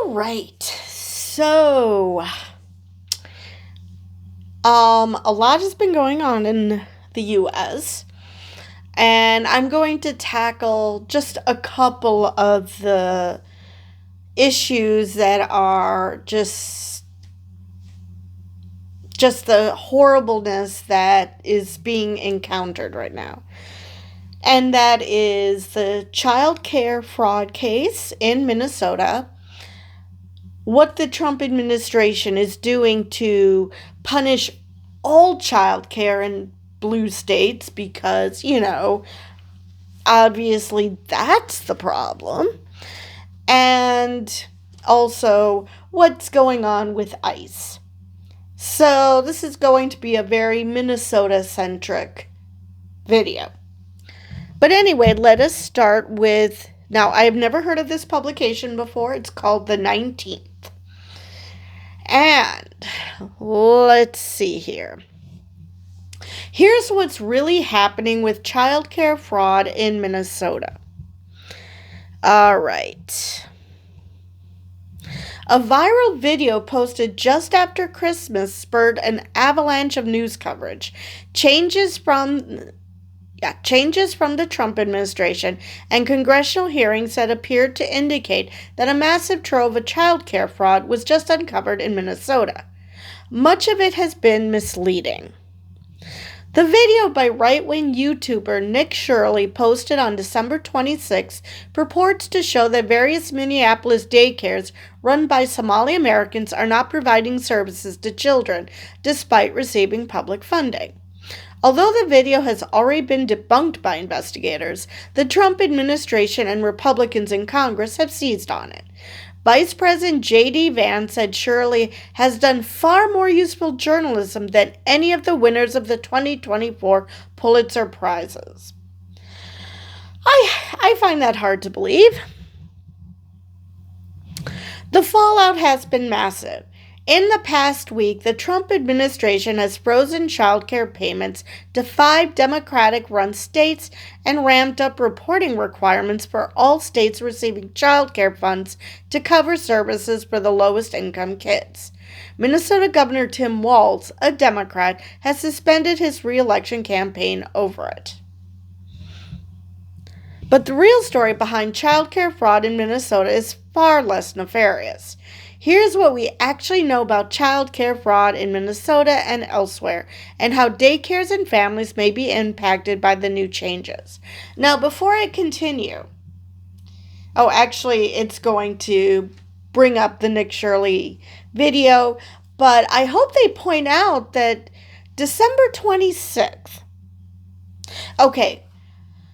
right. So, a lot has been going on in the U.S., and I'm going to tackle just a couple of the issues that are just the horribleness that is being encountered right now. And that is the child care fraud case in Minnesota, what the Trump administration is doing to punish all child care in blue states because, obviously that's the problem. And also what's going on with ICE. So this is going to be a very Minnesota-centric video. But anyway, let us start with, now I have never heard of this publication before. It's called The 19th. And let's see here. Here's what's really happening with childcare fraud in Minnesota. All right. A viral video posted just after Christmas spurred an avalanche of news coverage. Changes from the Trump administration and congressional hearings that appeared to indicate that a massive trove of child care fraud was just uncovered in Minnesota. Much of it has been misleading. The video by right-wing YouTuber Nick Shirley posted on December 26 purports to show that various Minneapolis daycares run by Somali Americans are not providing services to children despite receiving public funding. Although the video has already been debunked by investigators, the Trump administration and Republicans in Congress have seized on it. Vice President J.D. Vance said Shirley has done far more useful journalism than any of the winners of the 2024 Pulitzer Prizes. I find that hard to believe. The fallout has been massive. In the past week, the Trump administration has frozen child care payments to 5 Democratic-run states and ramped up reporting requirements for all states receiving child care funds to cover services for the lowest-income kids. Minnesota Governor Tim Walz, a Democrat, has suspended his re-election campaign over it. But the real story behind child care fraud in Minnesota is far less nefarious. Here's what we actually know about child care fraud in Minnesota and elsewhere, and how daycares and families may be impacted by the new changes. Now, before I continue, it's going to bring up the Nick Shirley video, but I hope they point out that December 26th,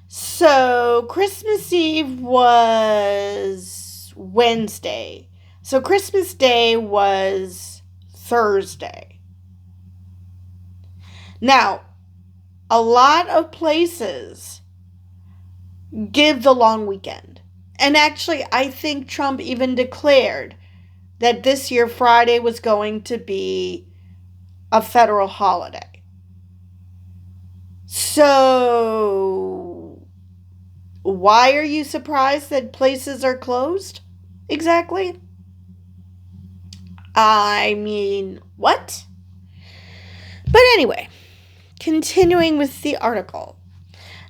so Christmas Eve was Wednesday. So Christmas Day was Thursday. Now, a lot of places give the long weekend. And actually, I think Trump even declared that this year Friday was going to be a federal holiday. So, why are you surprised that places are closed? Exactly. I mean, what? But anyway, continuing with the article.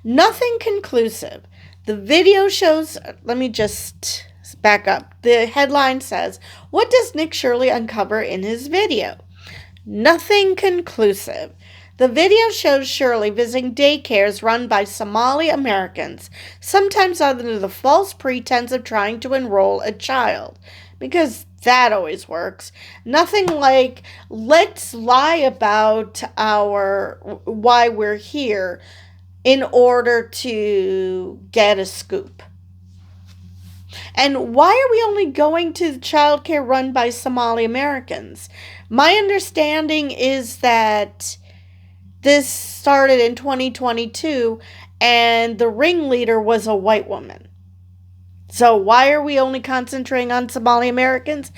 Nothing conclusive. The video shows, let me just back up. The headline says, what does Nick Shirley uncover in his video? Nothing conclusive. The video shows Shirley visiting daycares run by Somali Americans, sometimes under the false pretense of trying to enroll a child. Because that always works. Nothing like, let's lie about why we're here in order to get a scoop. And why are we only going to childcare run by Somali Americans? My understanding is that this started in 2022 and the ringleader was a white woman. So why are we only concentrating on Somali Americans?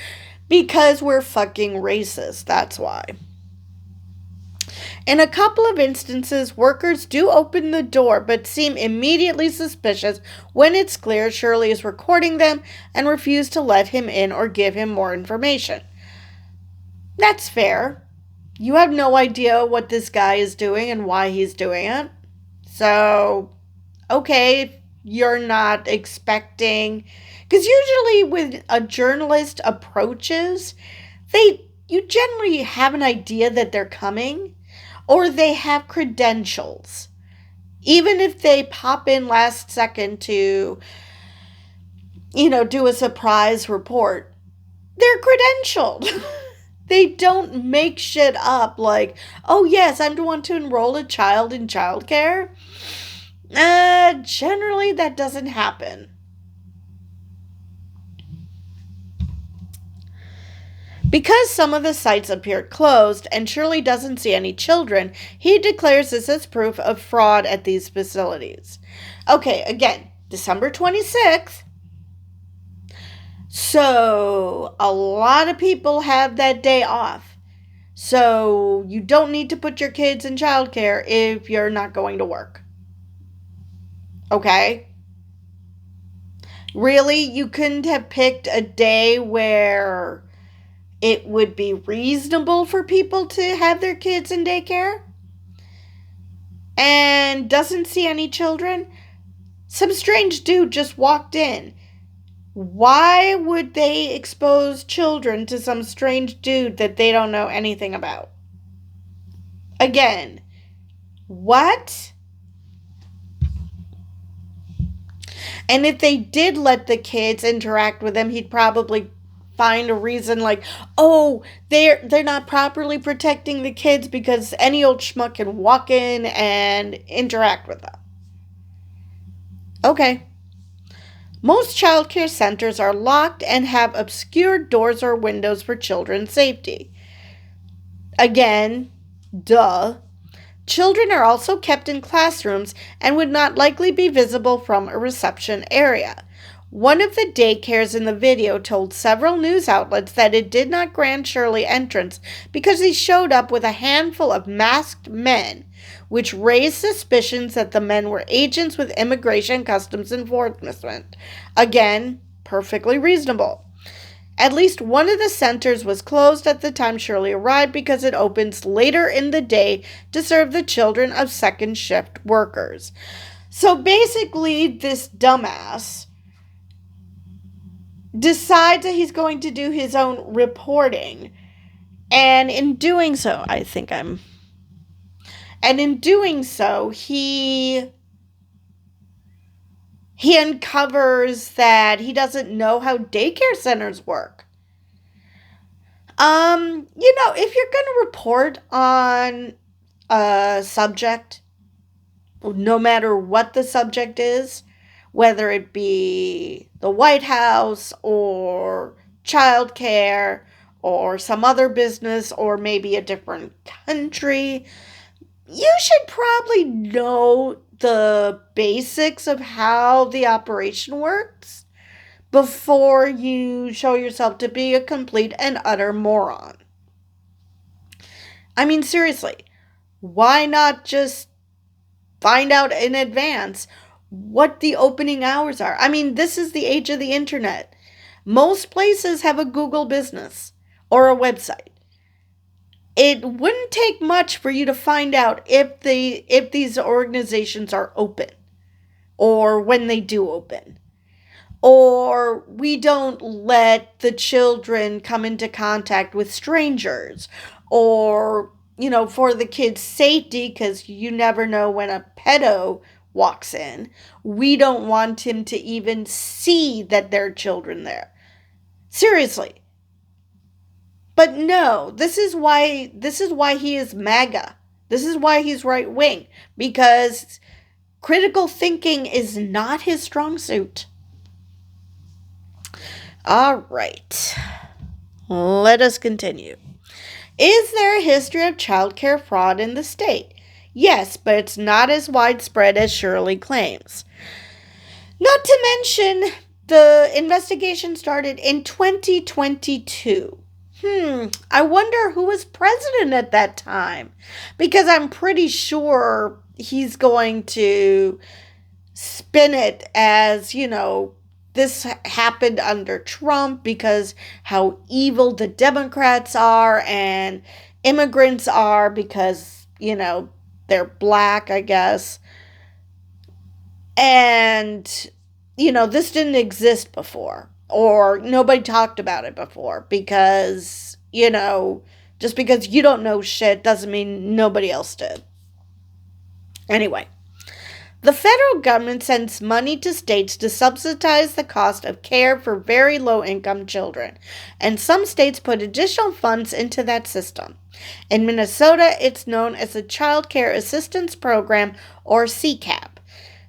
Because we're fucking racist, that's why. In a couple of instances, workers do open the door but seem immediately suspicious when it's clear Shirley is recording them and refuse to let him in or give him more information. That's fair. You have no idea what this guy is doing and why he's doing it. So, okay, you're not expecting, because usually when a journalist approaches, you generally have an idea that they're coming, or they have credentials. Even if they pop in last second to, do a surprise report, they're credentialed. They don't make shit up like, oh yes, I'm the one to enroll a child in childcare. Generally that doesn't happen. Because some of the sites appear closed and Shirley doesn't see any children, he declares this as proof of fraud at these facilities. Okay, again, December 26th. So, a lot of people have that day off. So, you don't need to put your kids in childcare if you're not going to work. Okay? Really? You couldn't have picked a day where it would be reasonable for people to have their kids in daycare? And doesn't see any children? Some strange dude just walked in. Why would they expose children to some strange dude that they don't know anything about? Again, what? And if they did let the kids interact with him, he'd probably find a reason like, oh, they're not properly protecting the kids because any old schmuck can walk in and interact with them. Okay. Most childcare centers are locked and have obscured doors or windows for children's safety. Again, duh. Children are also kept in classrooms and would not likely be visible from a reception area. One of the daycares in the video told several news outlets that it did not grant Shirley entrance because he showed up with a handful of masked men, which raised suspicions that the men were agents with Immigration Customs Enforcement. Again, perfectly reasonable. At least one of the centers was closed at the time Shirley arrived because it opens later in the day to serve the children of second shift workers. So basically, this dumbass decides that he's going to do his own reporting. And in doing so, he uncovers that he doesn't know how daycare centers work. If you're going to report on a subject, no matter what the subject is, whether it be the White House or childcare or some other business or maybe a different country, you should probably know the basics of how the operation works before you show yourself to be a complete and utter moron. I mean, seriously, why not just find out in advance what the opening hours are? I mean, this is the age of the internet. Most places have a Google business or a website. It wouldn't take much for you to find out if these organizations are open or when they do open. Or we don't let the children come into contact with strangers. Or, for the kids' safety, because you never know when a pedo walks in, we don't want him to even see that there are children there. Seriously. But no, this is why he is MAGA. This is why he's right wing, because critical thinking is not his strong suit. All right. Let us continue. Is there a history of childcare fraud in the state? Yes, but it's not as widespread as Shirley claims. Not to mention, the investigation started in 2022. I wonder who was president at that time. Because I'm pretty sure he's going to spin it as, this happened under Trump because how evil the Democrats are and immigrants are because, they're black, I guess. And, this didn't exist before, or nobody talked about it before because, just because you don't know shit doesn't mean nobody else did. Anyway, the federal government sends money to states to subsidize the cost of care for very low-income children, and some states put additional funds into that system. In Minnesota, it's known as the Child Care Assistance Program, or CCAP.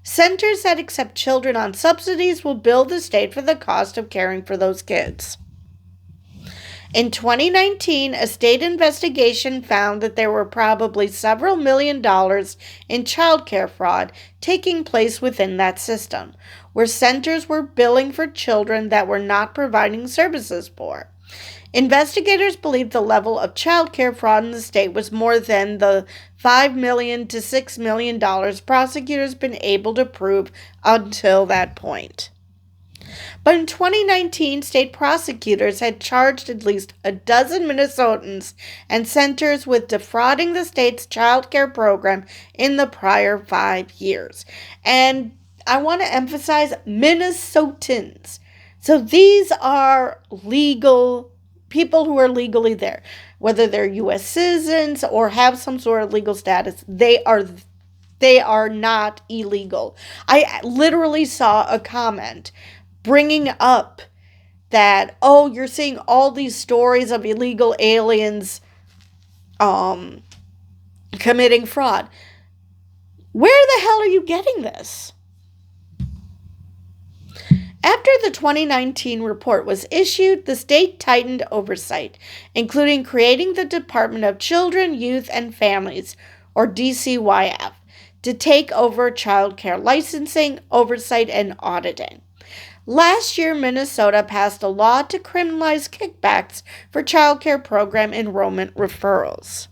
Centers that accept children on subsidies will bill the state for the cost of caring for those kids. In 2019, a state investigation found that there were probably several $1,000,000 in child care fraud taking place within that system, where centers were billing for children that were not providing services for. Investigators believe the level of child care fraud in the state was more than the $5 million to $6 million prosecutors been able to prove until that point. But in 2019, state prosecutors had charged at least a dozen Minnesotans and centers with defrauding the state's child care program in the prior 5 years. And I want to emphasize Minnesotans. So these are legal people who are legally there. Whether they're U.S. citizens or have some sort of legal status, they are not illegal. I literally saw a comment bringing up that, you're seeing all these stories of illegal aliens committing fraud. Where the hell are you getting this? After the 2019 report was issued, the state tightened oversight, including creating the Department of Children, Youth, and Families, or DCYF, to take over child care licensing, oversight, and auditing. Last year, Minnesota passed a law to criminalize kickbacks for child care program enrollment referrals.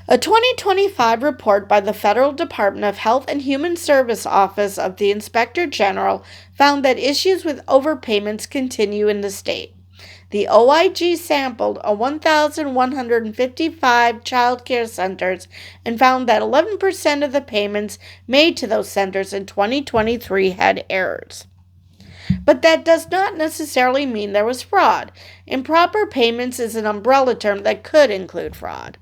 A 2025 report by the Federal Department of Health and Human Service Office of the Inspector General found that issues with overpayments continue in the state. The OIG sampled 1,155 child care centers and found that 11% of the payments made to those centers in 2023 had errors. But that does not necessarily mean there was fraud. Improper payments is an umbrella term that could include fraud.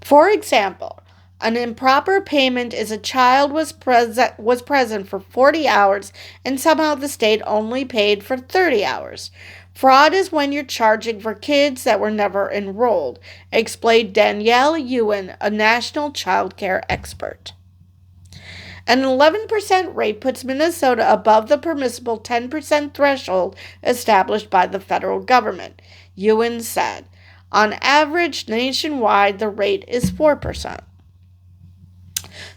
For example, an improper payment is a child was present for 40 hours and somehow the state only paid for 30 hours. Fraud is when you're charging for kids that were never enrolled, explained Danielle Ewan, a national child care expert. An 11% rate puts Minnesota above the permissible 10% threshold established by the federal government, Ewan said. On average, nationwide, the rate is 4%.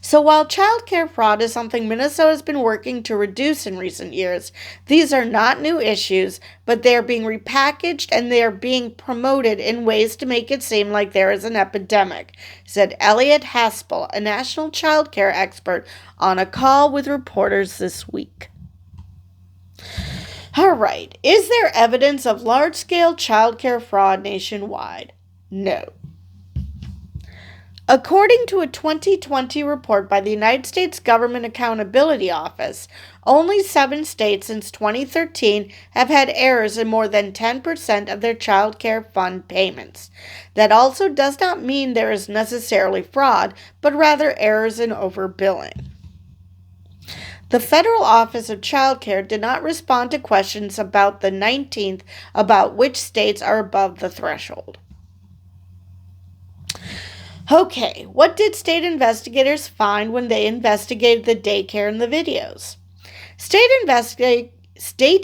So while child care fraud is something Minnesota has been working to reduce in recent years, these are not new issues, but they are being repackaged and they are being promoted in ways to make it seem like there is an epidemic, said Elliot Haspel, a national child care expert, on a call with reporters this week. All right, is there evidence of large-scale child care fraud nationwide? No. According to a 2020 report by the United States Government Accountability Office, only 7 states since 2013 have had errors in more than 10% of their child care fund payments. That also does not mean there is necessarily fraud, but rather errors in overbilling. The Federal Office of Child Care did not respond to questions about the 19th about which states are above the threshold. Okay, what did state investigators find when they investigated the daycare in the videos? State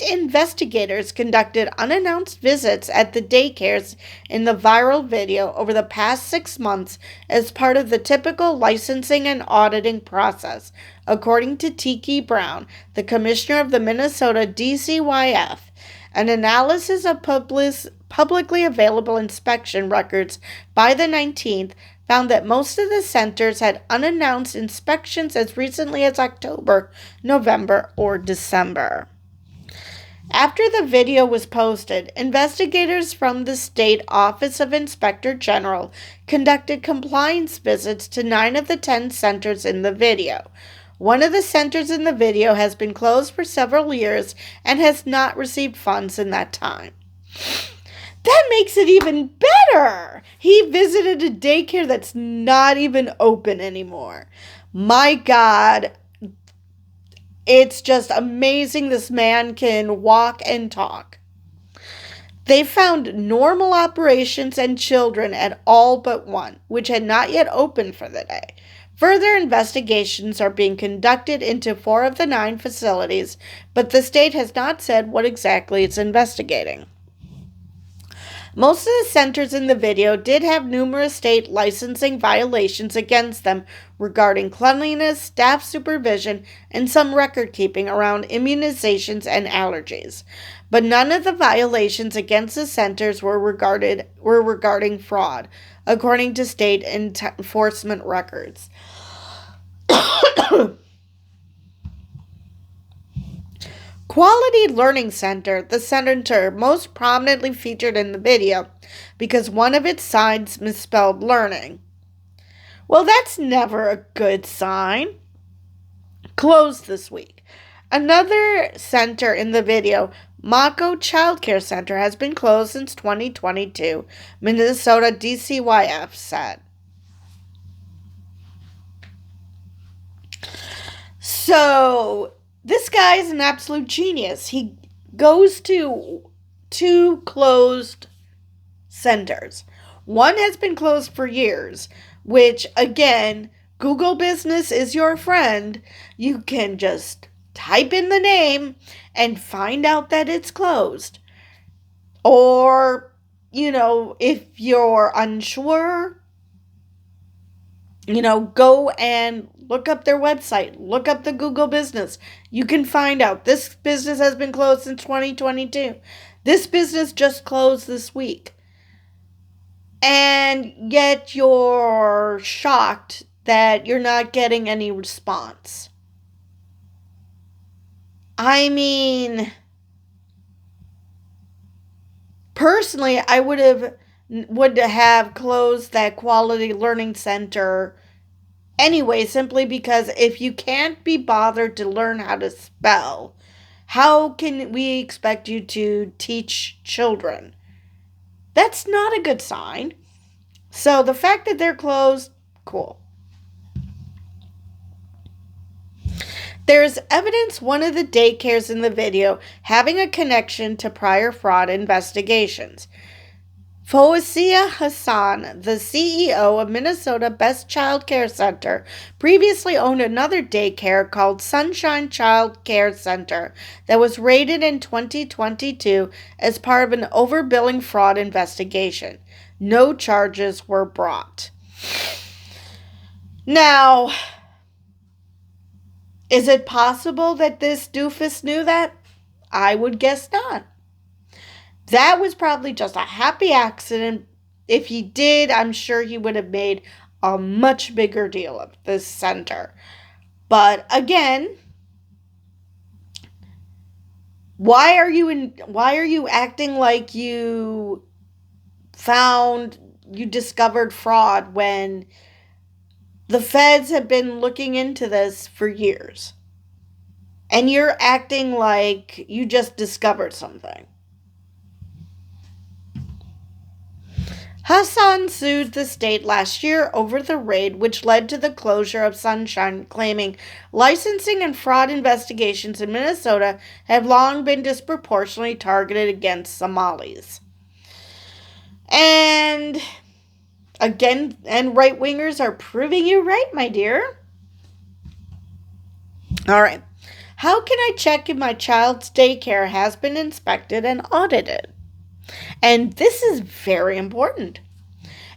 investigators conducted unannounced visits at the daycares in the viral video over the past 6 months as part of the typical licensing and auditing process, according to Tiki Brown, the commissioner of the Minnesota DCYF. An analysis of publicly available inspection records by the 19th found that most of the centers had unannounced inspections as recently as October, November, or December. After the video was posted, investigators from the State Office of Inspector General conducted compliance visits to 9 of the 10 centers in the video. One of the centers in the video has been closed for several years and has not received funds in that time. That makes it even better! He visited a daycare that's not even open anymore. My God, it's just amazing this man can walk and talk. They found normal operations and children at all but one, which had not yet opened for the day. Further investigations are being conducted into 4 of the 9 facilities, but the state has not said what exactly it's investigating. Most of the centers in the video did have numerous state licensing violations against them regarding cleanliness, staff supervision, and some record keeping around immunizations and allergies. But none of the violations against the centers were regarding fraud, according to state enforcement records. Quality Learning Center, the center most prominently featured in the video because one of its signs misspelled learning. Well, that's never a good sign. Closed this week. Another center in the video, Mako Child Care Center, has been closed since 2022, Minnesota DCYF said. So, this guy is an absolute genius. He goes to 2 closed centers. One has been closed for years, which, again, Google Business is your friend. You can just type in the name and find out that it's closed. Or, if you're unsure, go and look up their website. Look up the Google Business. You can find out this business has been closed since 2022. This business just closed this week. And yet you're shocked that you're not getting any response. I mean, personally, I would have closed that Quality Learning Center anyway, simply because if you can't be bothered to learn how to spell, how can we expect you to teach children? That's not a good sign. So the fact that they're closed, cool. There's evidence one of the daycares in the video having a connection to prior fraud investigations. Fawzia Hassan, the CEO of Minnesota Best Child Care Center, previously owned another daycare called Sunshine Child Care Center that was raided in 2022 as part of an overbilling fraud investigation. No charges were brought. Now, is it possible that this doofus knew that? I would guess not. That was probably just a happy accident. If he did, I'm sure he would have made a much bigger deal of this center. But again, why are you acting like you discovered fraud when the feds have been looking into this for years? And you're acting like you just discovered something. Hassan sued the state last year over the raid, which led to the closure of Sunshine, claiming licensing and fraud investigations in Minnesota have long been disproportionately targeted against Somalis. And again, right-wingers are proving you right, my dear. All right. How can I check if my child's daycare has been inspected and audited? And this is very important.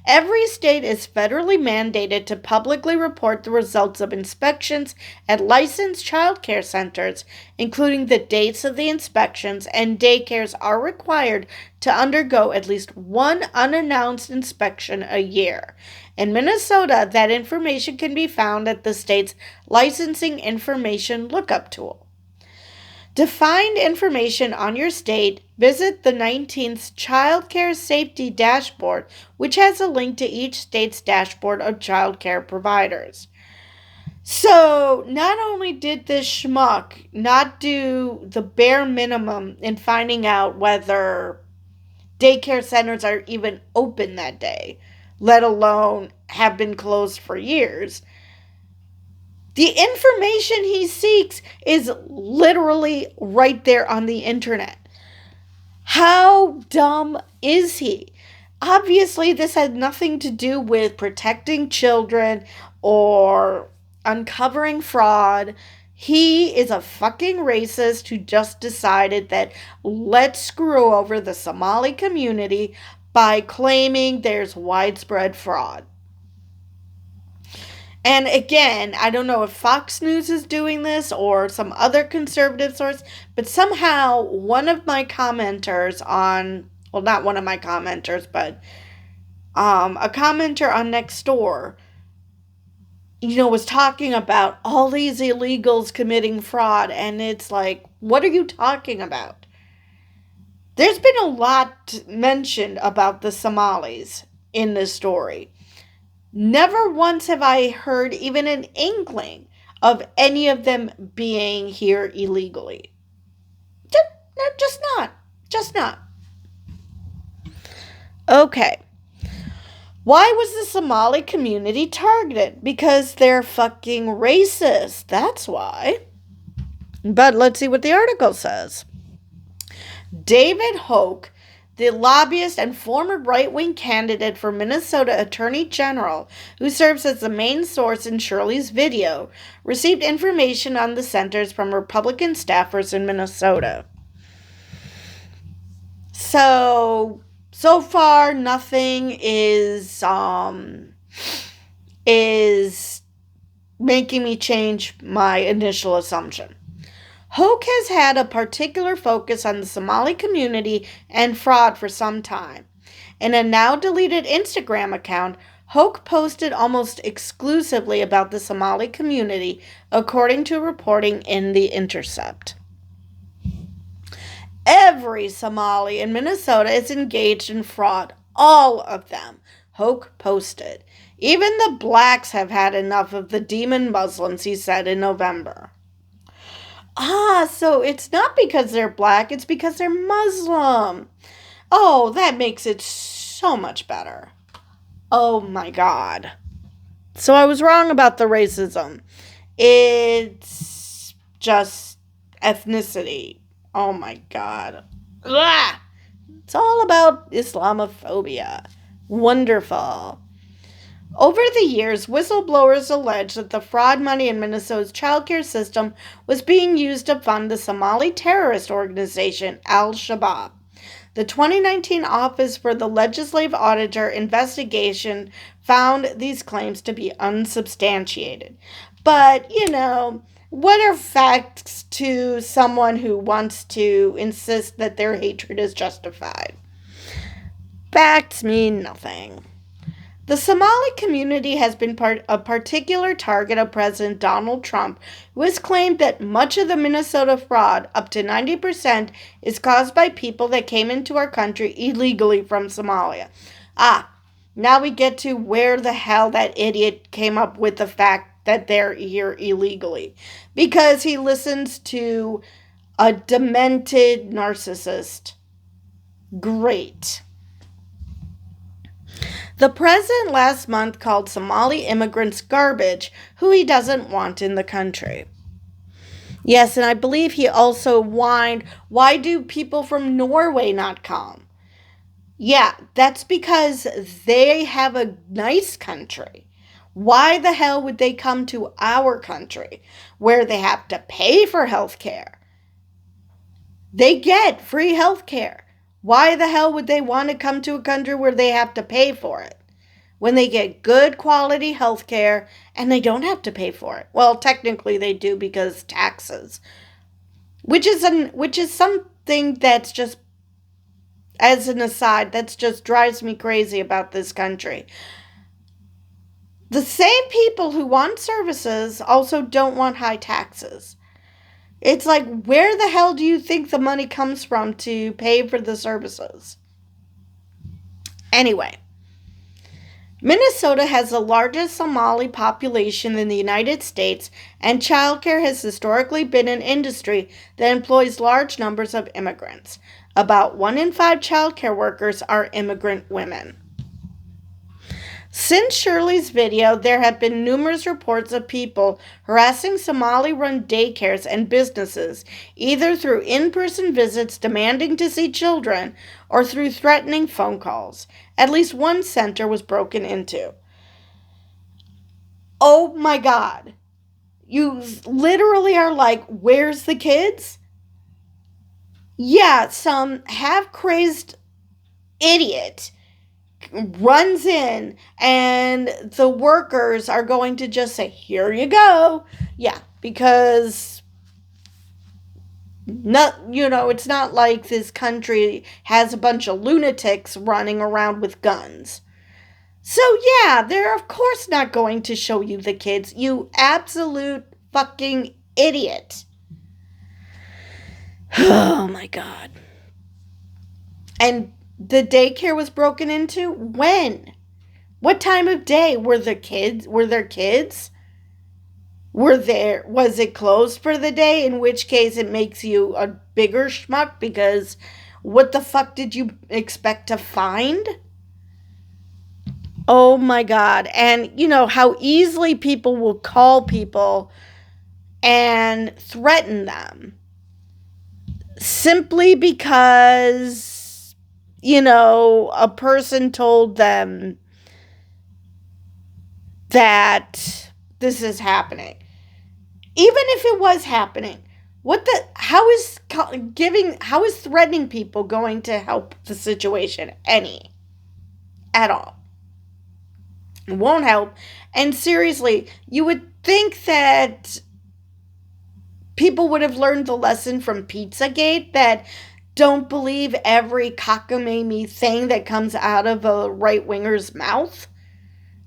Every state is federally mandated to publicly report the results of inspections at licensed child care centers, including the dates of the inspections, and daycares are required to undergo at least one unannounced inspection a year. In Minnesota, that information can be found at the state's licensing information lookup tool. To find information on your state, visit the 19th Child Care Safety Dashboard, which has a link to each state's dashboard of child care providers. So, not only did this schmuck not do the bare minimum in finding out whether daycare centers are even open that day, let alone have been closed for years, the information he seeks is literally right there on the internet. How dumb is he? Obviously, this had nothing to do with protecting children or uncovering fraud. He is a fucking racist who just decided that let's screw over the Somali community by claiming there's widespread fraud. And again, I don't know if Fox News is doing this or some other conservative source, but somehow one of my commenters on, well, not one of my commenters, but a commenter on Nextdoor, was talking about all these illegals committing fraud. And it's like, what are you talking about? There's been a lot mentioned about the Somalis in this story. Never once have I heard even an inkling of any of them being here illegally. Just not. Okay. Why was the Somali community targeted? Because they're fucking racist. That's why. But let's see what the article says. David Hoke, the lobbyist and former right-wing candidate for Minnesota Attorney General, who serves as the main source in Shirley's video, received information on the centers from Republican staffers in Minnesota. So far, nothing is making me change my initial assumption. Hoke has had a particular focus on the Somali community and fraud for some time. In a now-deleted Instagram account, Hoke posted almost exclusively about the Somali community, according to reporting in The Intercept. Every Somali in Minnesota is engaged in fraud. All of them, Hoke posted. Even the blacks have had enough of the demon Muslims, he said in November. So it's not because they're black, it's because they're Muslim. Oh, that makes it so much better. Oh my God. So I was wrong about the racism. It's just ethnicity. Oh my God. Ugh. It's all about Islamophobia. Wonderful. Over the years, whistleblowers alleged that the fraud money in Minnesota's childcare system was being used to fund the Somali terrorist organization Al-Shabaab. The 2019 Office for the Legislative Auditor investigation found these claims to be unsubstantiated. But, what are facts to someone who wants to insist that their hatred is justified? Facts mean nothing. The Somali community has been a particular target of President Donald Trump, who has claimed that much of the Minnesota fraud, up to 90%, is caused by people that came into our country illegally from Somalia. Now we get to where the hell that idiot came up with the fact that they're here illegally. Because he listens to a demented narcissist. Great. The president last month called Somali immigrants garbage, who he doesn't want in the country. Yes, and I believe he also whined, why do people from Norway not come? Yeah, that's because they have a nice country. Why the hell would they come to our country, where they have to pay for health care? They get free health care. Why the hell would they want to come to a country where they have to pay for it? when they get good quality health care and they don't have to pay for it. Well, technically they do because taxes, which is something that's just, as an aside, that's just drives me crazy about this country. The same people who want services also don't want high taxes. It's like, where the hell do you think the money comes from to pay for the services? Anyway, Minnesota has the largest Somali population in the United States, and childcare has historically been an industry that employs large numbers of immigrants. About 1 in 5 childcare workers are immigrant women. Since Shirley's video, there have been numerous reports of people harassing Somali-run daycares and businesses, either through in-person visits demanding to see children or through threatening phone calls. At least one center was broken into. Oh my God. You literally are like, where's the kids? Yeah, some half-crazed idiot runs in and the workers are going to just say, here you go. Yeah, because it's not like this country has a bunch of lunatics running around with guns. So yeah, they're of course not going to show you the kids, you absolute fucking idiot. Oh my God. And the daycare was broken into? When? What time of day? Were there kids? Was it closed for the day? In which case it makes you a bigger schmuck, because what the fuck did you expect to find? Oh my God. And you know how easily people will call people and threaten them simply because a person told them that this is happening. Even if it was happening, how is threatening people going to help the situation at all? It won't help. And seriously, you would think that people would have learned the lesson from Pizzagate, that don't believe every cockamamie thing that comes out of a right-winger's mouth.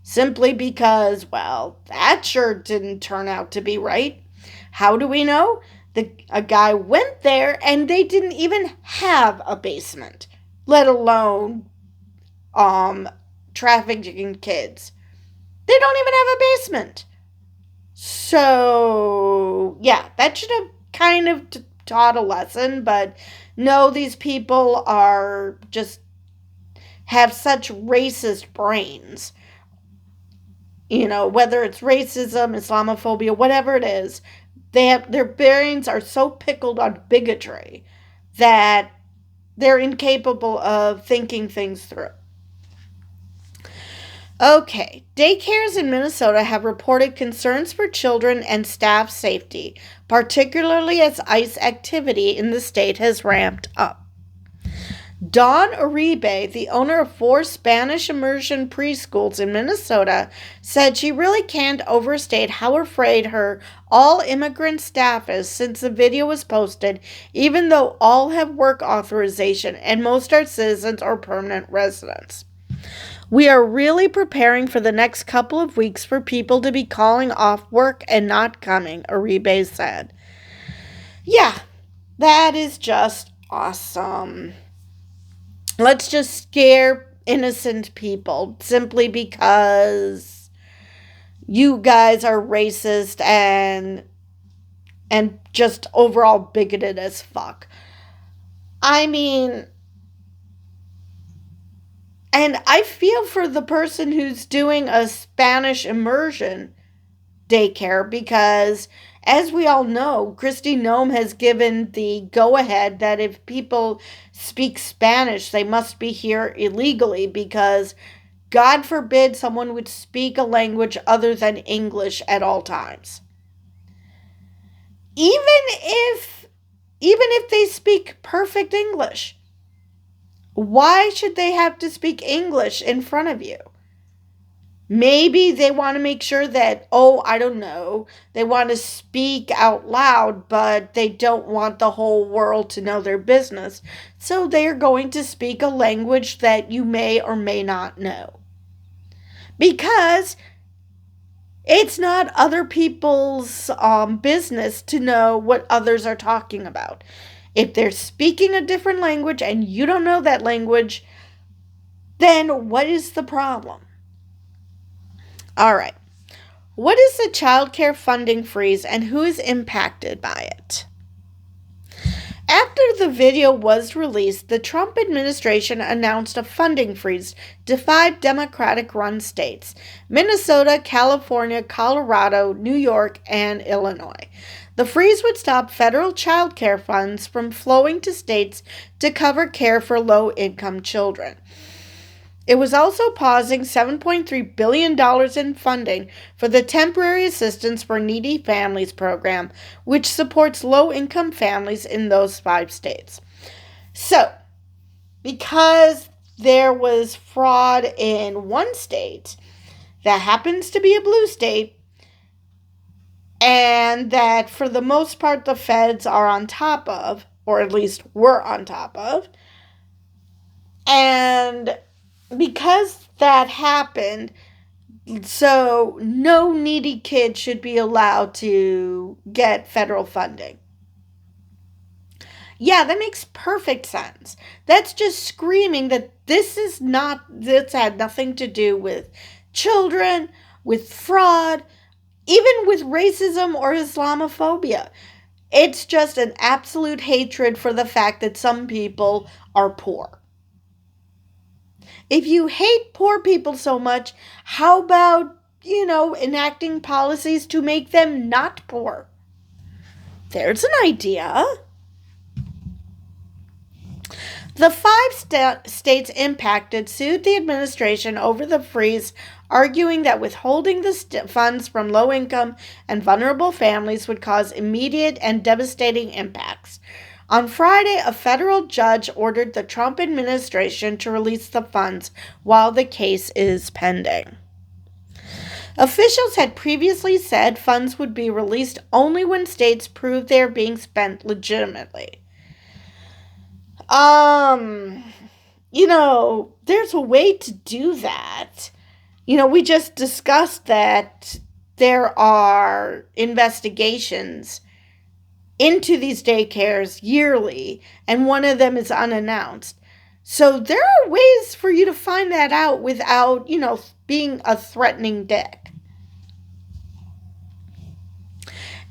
Simply because, well, that sure didn't turn out to be right. How do we know? A guy went there and they didn't even have a basement, let alone trafficking kids. They don't even have a basement. So, yeah, that should have kind of taught a lesson, but no, these people are just have such racist brains. Whether it's racism, Islamophobia, whatever it is, their brains are so pickled on bigotry that they're incapable of thinking things through. Okay, daycares in Minnesota have reported concerns for children and staff safety, particularly as ICE activity in the state has ramped up. Dawn Uribe, the owner of 4 Spanish immersion preschools in Minnesota, said she really can't overstate how afraid her all-immigrant staff is since the video was posted, even though all have work authorization and most are citizens or permanent residents. We are really preparing for the next couple of weeks for people to be calling off work and not coming, Uribe said. Yeah, that is just awesome. Let's just scare innocent people simply because you guys are racist and just overall bigoted as fuck. I mean, and I feel for the person who's doing a Spanish immersion daycare because, as we all know, Kristi Noem has given the go-ahead that if people speak Spanish, they must be here illegally because, God forbid, someone would speak a language other than English at all times. Even if they speak perfect English, why should they have to speak English in front of you? Maybe they want to make sure that, oh, I don't know, they want to speak out loud, but they don't want the whole world to know their business. So they are going to speak a language that you may or may not know. Because it's not other people's business to know what others are talking about. If they're speaking a different language and you don't know that language, then what is the problem? All right. What is the child care funding freeze and who is impacted by it? After the video was released, the Trump administration announced a funding freeze to 5 Democratic-run states: Minnesota, California, Colorado, New York, and Illinois. The freeze would stop federal child care funds from flowing to states to cover care for low-income children. It was also pausing $7.3 billion in funding for the Temporary Assistance for Needy Families program, which supports low-income families in those 5 states. So, because there was fraud in one state that happens to be a blue state, and that for the most part the feds are on top of, or at least were on top of, and because that happened, so no needy kid should be allowed to get federal funding. Yeah, that makes perfect sense. That's just screaming that this had nothing to do with children, with fraud, even with racism or Islamophobia. It's just an absolute hatred for the fact that some people are poor. If you hate poor people so much, how about, enacting policies to make them not poor? There's an idea. The 5 states impacted sued the administration over the freeze, arguing that withholding the funds from low-income and vulnerable families would cause immediate and devastating impacts. On Friday, a federal judge ordered the Trump administration to release the funds while the case is pending. Officials had previously said funds would be released only when states proved they are being spent legitimately. There's a way to do that. We just discussed that there are investigations into these daycares yearly, and one of them is unannounced. So there are ways for you to find that out without, being a threatening dick.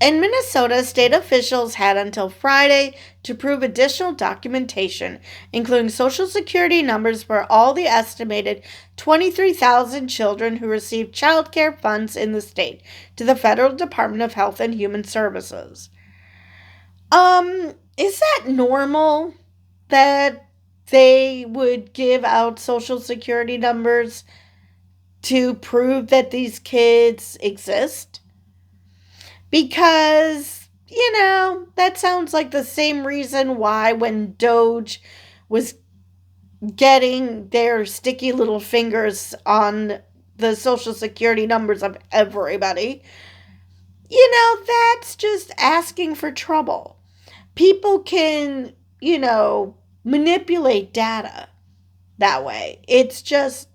In Minnesota, state officials had until Friday to prove additional documentation, including Social Security numbers for all the estimated 23,000 children who received child care funds in the state, to the Federal Department of Health and Human Services. Is that normal that they would give out Social Security numbers to prove that these kids exist? Because, that sounds like the same reason why when Doge was getting their sticky little fingers on the Social Security numbers of everybody, that's just asking for trouble. People can, manipulate data that way. It's just,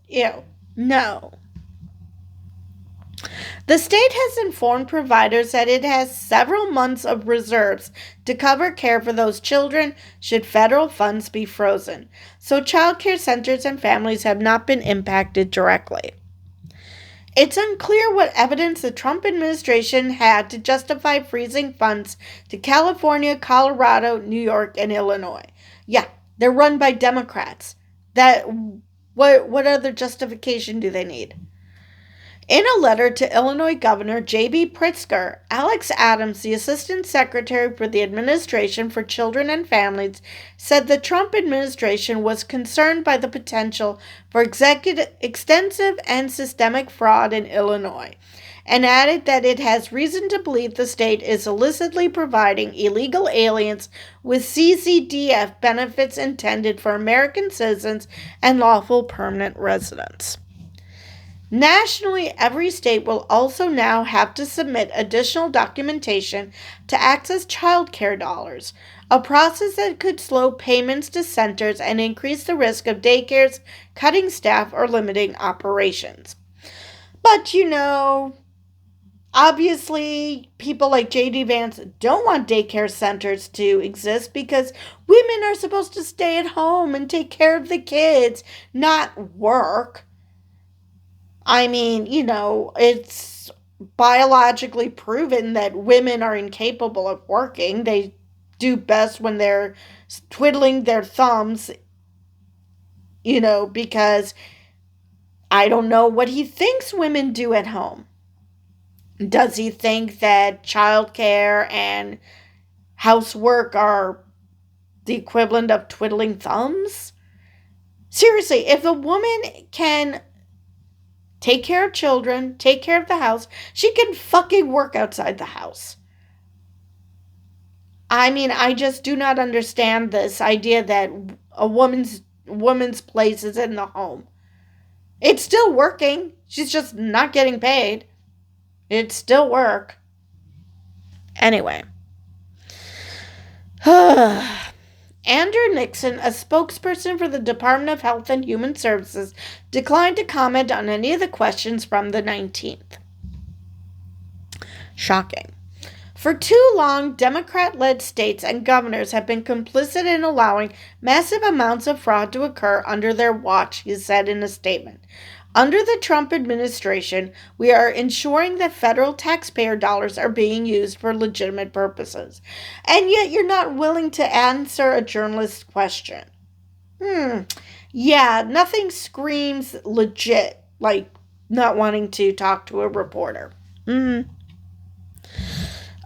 no. The state has informed providers that it has several months of reserves to cover care for those children should federal funds be frozen, so child care centers and families have not been impacted directly. It's unclear what evidence the Trump administration had to justify freezing funds to California, Colorado, New York, and Illinois. Yeah, they're run by Democrats. What other justification do they need? In a letter to Illinois Governor J.B. Pritzker, Alex Adams, the Assistant Secretary for the Administration for Children and Families, said the Trump administration was concerned by the potential for extensive and systemic fraud in Illinois, and added that it has reason to believe the state is illicitly providing illegal aliens with CCDF benefits intended for American citizens and lawful permanent residents. Nationally, every state will also now have to submit additional documentation to access child care dollars, a process that could slow payments to centers and increase the risk of daycares cutting staff or limiting operations. But obviously, people like J.D. Vance don't want daycare centers to exist because women are supposed to stay at home and take care of the kids, not work. I mean, it's biologically proven that women are incapable of working. They do best when they're twiddling their thumbs, because I don't know what he thinks women do at home. Does he think that childcare and housework are the equivalent of twiddling thumbs? Seriously, if a woman can take care of children, take care of the house, she can fucking work outside the house. I mean, I just do not understand this idea that a woman's place is in the home. It's still working. She's just not getting paid. It's still work. Anyway. Andrew Nixon, a spokesperson for the Department of Health and Human Services, declined to comment on any of the questions from the 19th. Shocking. For too long, Democrat-led states and governors have been complicit in allowing massive amounts of fraud to occur under their watch, he said in a statement. Under the Trump administration, we are ensuring that federal taxpayer dollars are being used for legitimate purposes. And yet you're not willing to answer a journalist's question. Yeah, nothing screams legit like not wanting to talk to a reporter.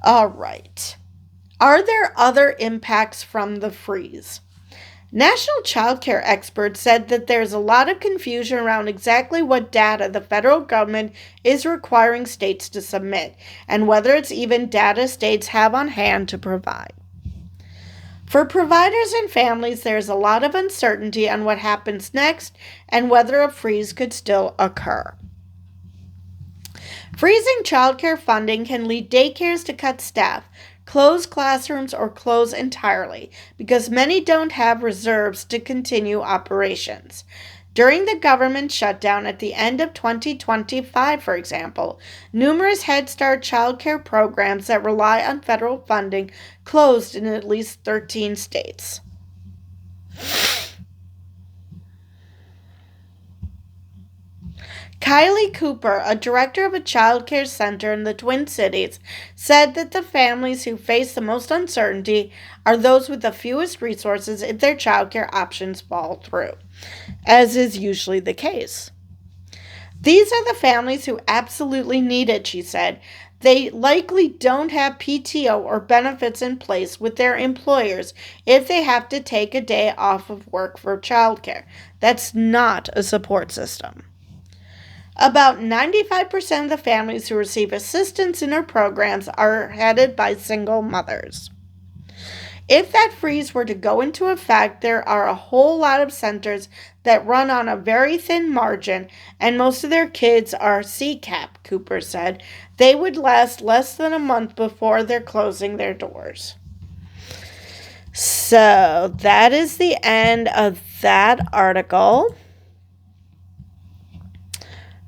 All right. Are there impacts impacts from the freeze? National child care experts said that there's a lot of confusion around exactly what data the federal government is requiring states to submit, and whether it's even data states have on hand to provide. For providers and families, there's a lot of uncertainty on what happens next and whether a freeze could still occur. Freezing childcare funding can lead daycares to cut staff, close classrooms, or close entirely because many don't have reserves to continue operations. During the government shutdown at the end of 2025, for example, numerous Head Start childcare programs that rely on federal funding closed in at least 13 states. Kylie Cooper, a director of a child care center in the Twin Cities, said that the families who face the most uncertainty are those with the fewest resources if their child care options fall through, as is usually the case. These are the families who absolutely need it, she said. They likely don't have PTO or benefits in place with their employers if they have to take a day off of work for childcare. That's not a support system. About 95% of the families who receive assistance in our programs are headed by single mothers. If that freeze were to go into effect, there are a whole lot of centers that run on a very thin margin, and most of their kids are CCAP, Cooper said. They would last less than a month before they're closing their doors. So that is the end of that article.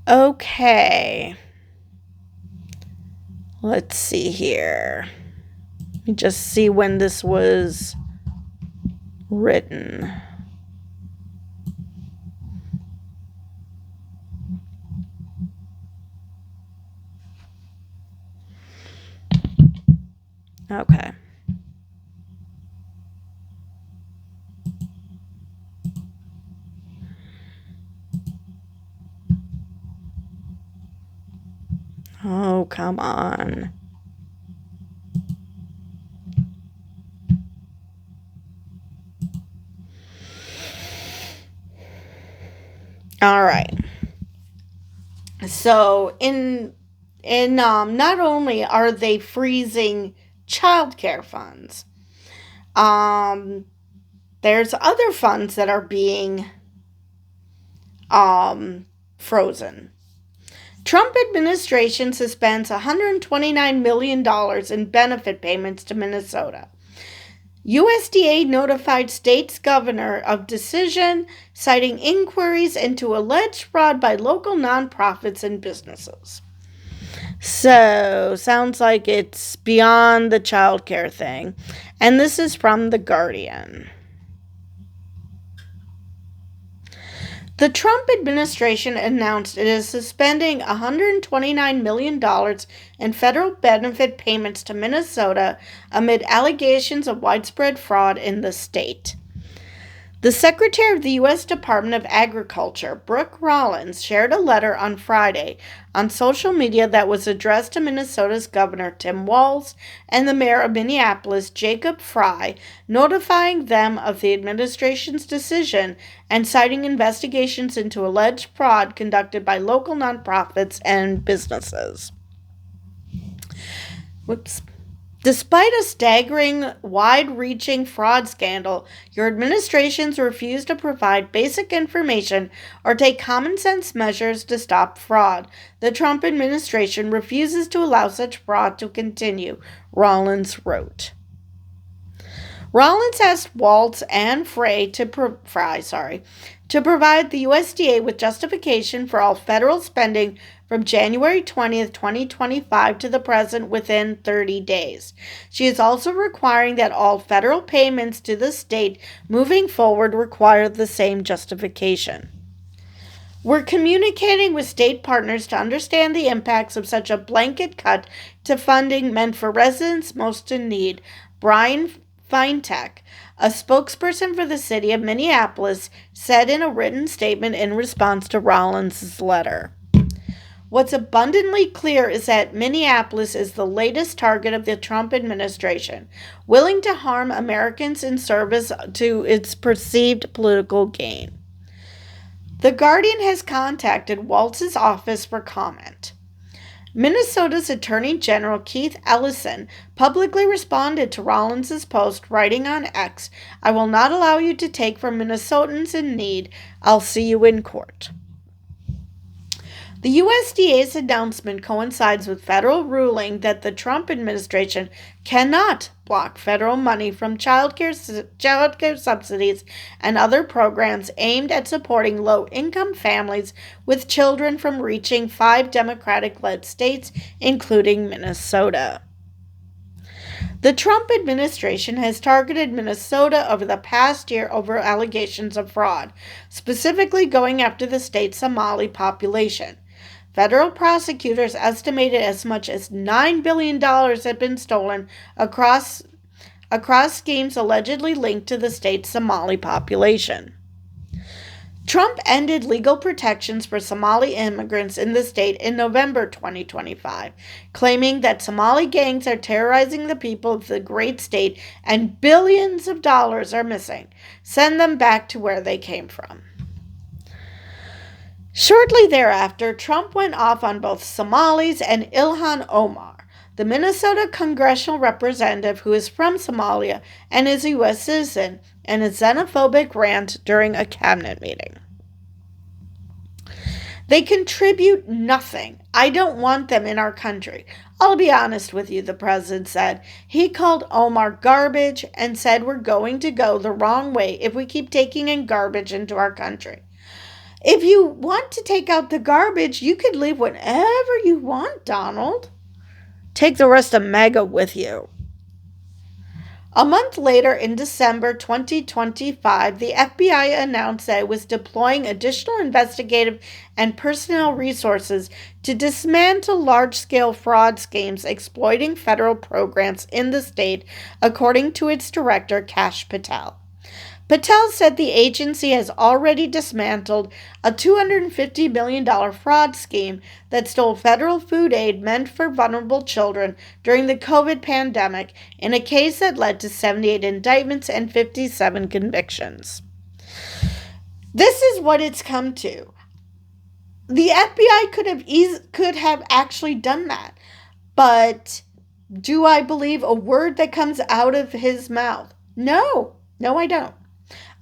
Okay. Let's see here. Let me just see when this was written. Okay. Oh, come on. All right. So not only are they freezing childcare funds, there's other funds that are being frozen. Trump administration suspends $129 million in benefit payments to Minnesota. USDA notified state's governor of decision, citing inquiries into alleged fraud by local nonprofits and businesses. So, sounds like it's beyond the child care thing. And this is from The Guardian. The Trump administration announced it is suspending $129 million in federal benefit payments to Minnesota amid allegations of widespread fraud in the state. The Secretary of the U.S. Department of Agriculture, Brooke Rollins, shared a letter on Friday on social media that was addressed to Minnesota's Governor Tim Walz and the Mayor of Minneapolis, Jacob Frey, notifying them of the administration's decision and citing investigations into alleged fraud conducted by local nonprofits and businesses. Despite a staggering, wide-reaching fraud scandal, your administrations refuse to provide basic information or take common-sense measures to stop fraud. The Trump administration refuses to allow such fraud to continue, Rollins wrote. Rollins asked Walz and Frey to provide the USDA with justification for all federal spending from January 20th, 2025 to the present within 30 days. She is also requiring that all federal payments to the state moving forward require the same justification. We're communicating with state partners to understand the impacts of such a blanket cut to funding meant for residents most in need. Brian Feintek, a spokesperson for the city of Minneapolis, said in a written statement in response to Rollins' letter. What's abundantly clear is that Minneapolis is the latest target of the Trump administration, willing to harm Americans in service to its perceived political gain. The Guardian has contacted Walz's office for comment. Minnesota's Attorney General Keith Ellison publicly responded to Rollins' post, writing on X, "I will not allow you to take from Minnesotans in need. I'll see you in court." The USDA's announcement coincides with federal ruling that the Trump administration cannot block federal money from child care subsidies and other programs aimed at supporting low-income families with children from reaching 5 Democratic-led states, including Minnesota. The Trump administration has targeted Minnesota over the past year over allegations of fraud, specifically going after the state's Somali population. Federal prosecutors estimated as much as $9 billion had been stolen across schemes allegedly linked to the state's Somali population. Trump ended legal protections for Somali immigrants in the state in November 2025, claiming that Somali gangs are terrorizing the people of the great state and billions of dollars are missing. Send them back to where they came from. Shortly thereafter, Trump went off on both Somalis and Ilhan Omar, the Minnesota congressional representative who is from Somalia and is a U.S. citizen, in a xenophobic rant during a cabinet meeting. They contribute nothing. I don't want them in our country. I'll be honest with you, the president said. He called Omar garbage and said we're going to go the wrong way if we keep taking in garbage into our country. If you want to take out the garbage, you could leave whenever you want, Donald. Take the rest of MAGA with you. A month later, in December 2025, the FBI announced that it was deploying additional investigative and personnel resources to dismantle large-scale fraud schemes exploiting federal programs in the state, according to its director, Kash Patel. Patel said the agency has already dismantled a $250 million fraud scheme that stole federal food aid meant for vulnerable children during the COVID pandemic in a case that led to 78 indictments and 57 convictions. This is what it's come to. The FBI could have actually done that, but do I believe a word that comes out of his mouth? No, I don't.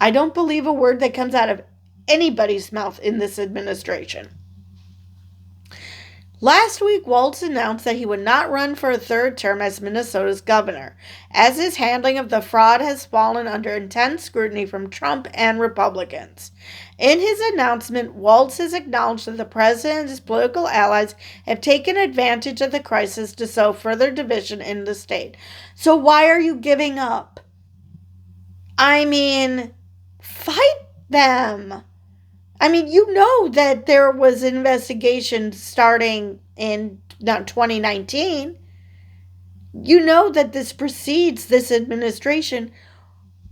I don't believe a word that comes out of anybody's mouth in this administration. Last week, Walz announced that he would not run for a third term as Minnesota's governor, as his handling of the fraud has fallen under intense scrutiny from Trump and Republicans. In his announcement, Walz has acknowledged that the president and his political allies have taken advantage of the crisis to sow further division in the state. So why are you giving up? I mean, fight them. I mean, you know that there was an investigation starting in 2019. You know that this precedes this administration.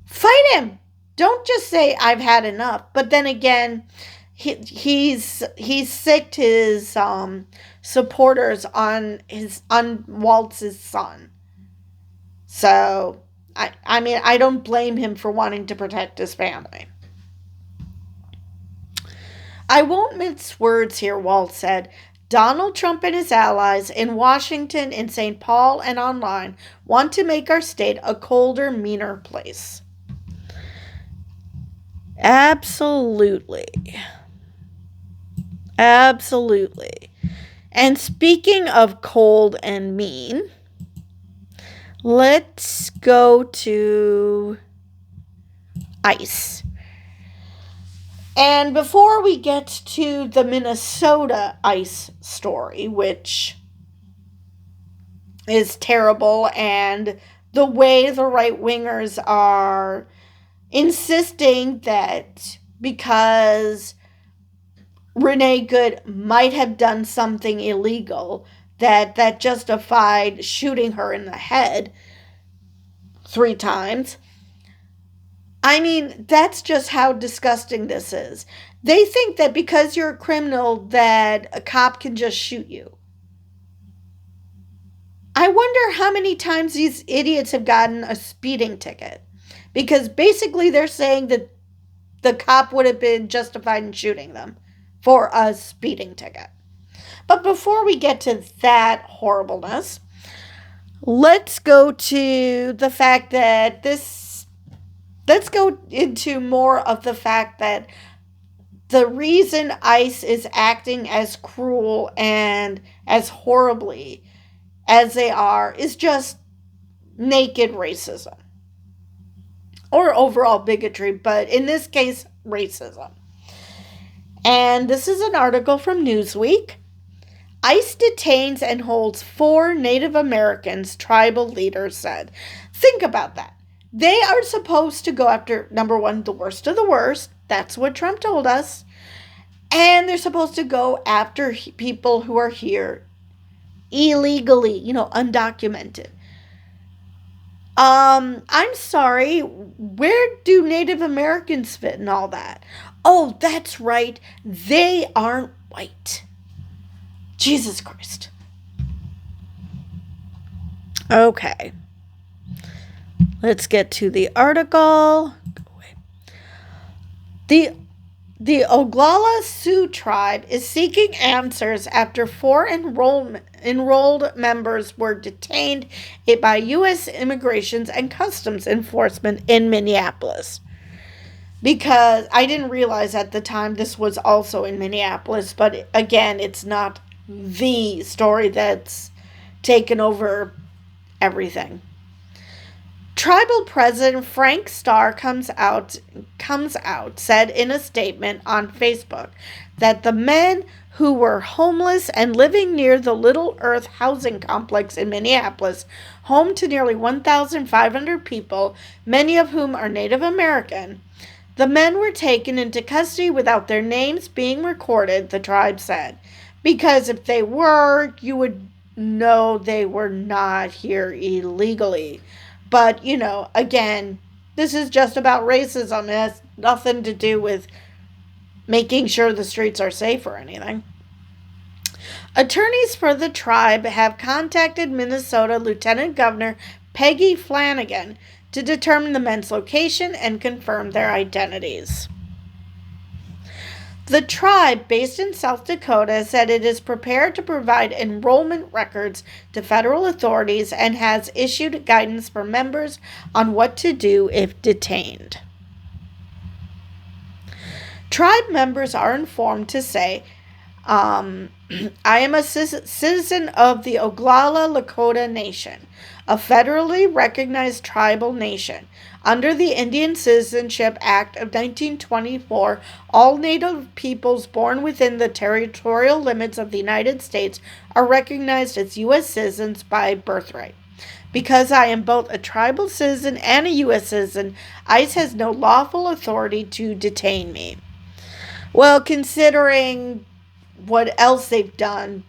Fight him. Don't just say, I've had enough. But then again, he's sicked his supporters on Waltz's son. So, I mean, I don't blame him for wanting to protect his family. I won't mince words here, Walz said. Donald Trump and his allies in Washington, in St. Paul, and online want to make our state a colder, meaner place. Absolutely. Absolutely. And speaking of cold and mean, let's go to ICE. And before we get to the Minnesota ICE story, which is terrible, and the way the right-wingers are insisting that because Renee Good might have done something illegal, that justified shooting her in the head 3 times. I mean, that's just how disgusting this is. They think that because you're a criminal that a cop can just shoot you. I wonder how many times these idiots have gotten a speeding ticket. Because basically they're saying that the cop would have been justified in shooting them for a speeding ticket. But before we get to that horribleness, let's go to the fact that let's go into more of the fact that the reason ICE is acting as cruel and as horribly as they are is just naked racism. Or overall bigotry, but in this case, racism. And this is an article from Newsweek. ICE detains and holds 4 Native Americans, tribal leaders said. Think about that. They are supposed to go after, number one, the worst of the worst. That's what Trump told us. And they're supposed to go after people who are here illegally, undocumented. I'm sorry, where do Native Americans fit in all that? Oh, that's right, they aren't white. Jesus Christ. Okay. Let's get to the article. The Oglala Sioux tribe is seeking answers after 4 enrolled members were detained by U.S. Immigration and Customs Enforcement in Minneapolis. Because I didn't realize at the time this was also in Minneapolis, but again, it's not the story that's taken over everything. Tribal President Frank Starr comes out, said in a statement on Facebook that the men who were homeless and living near the Little Earth housing complex in Minneapolis, home to nearly 1,500 people, many of whom are Native American, the men were taken into custody without their names being recorded, the tribe said. Because if they were, you would know they were not here illegally. But, again, this is just about racism. It has nothing to do with making sure the streets are safe or anything. Attorneys for the tribe have contacted Minnesota Lieutenant Governor Peggy Flanagan to determine the men's location and confirm their identities. The tribe, based in South Dakota, said it is prepared to provide enrollment records to federal authorities and has issued guidance for members on what to do if detained. Tribe members are informed to say, Um, I am a citizen of the Oglala Lakota Nation, a federally recognized tribal nation. Under the Indian Citizenship Act of 1924, all Native peoples born within the territorial limits of the United States are recognized as U.S. citizens by birthright. Because I am both a tribal citizen and a U.S. citizen, ICE has no lawful authority to detain me. Well, considering what else they've done,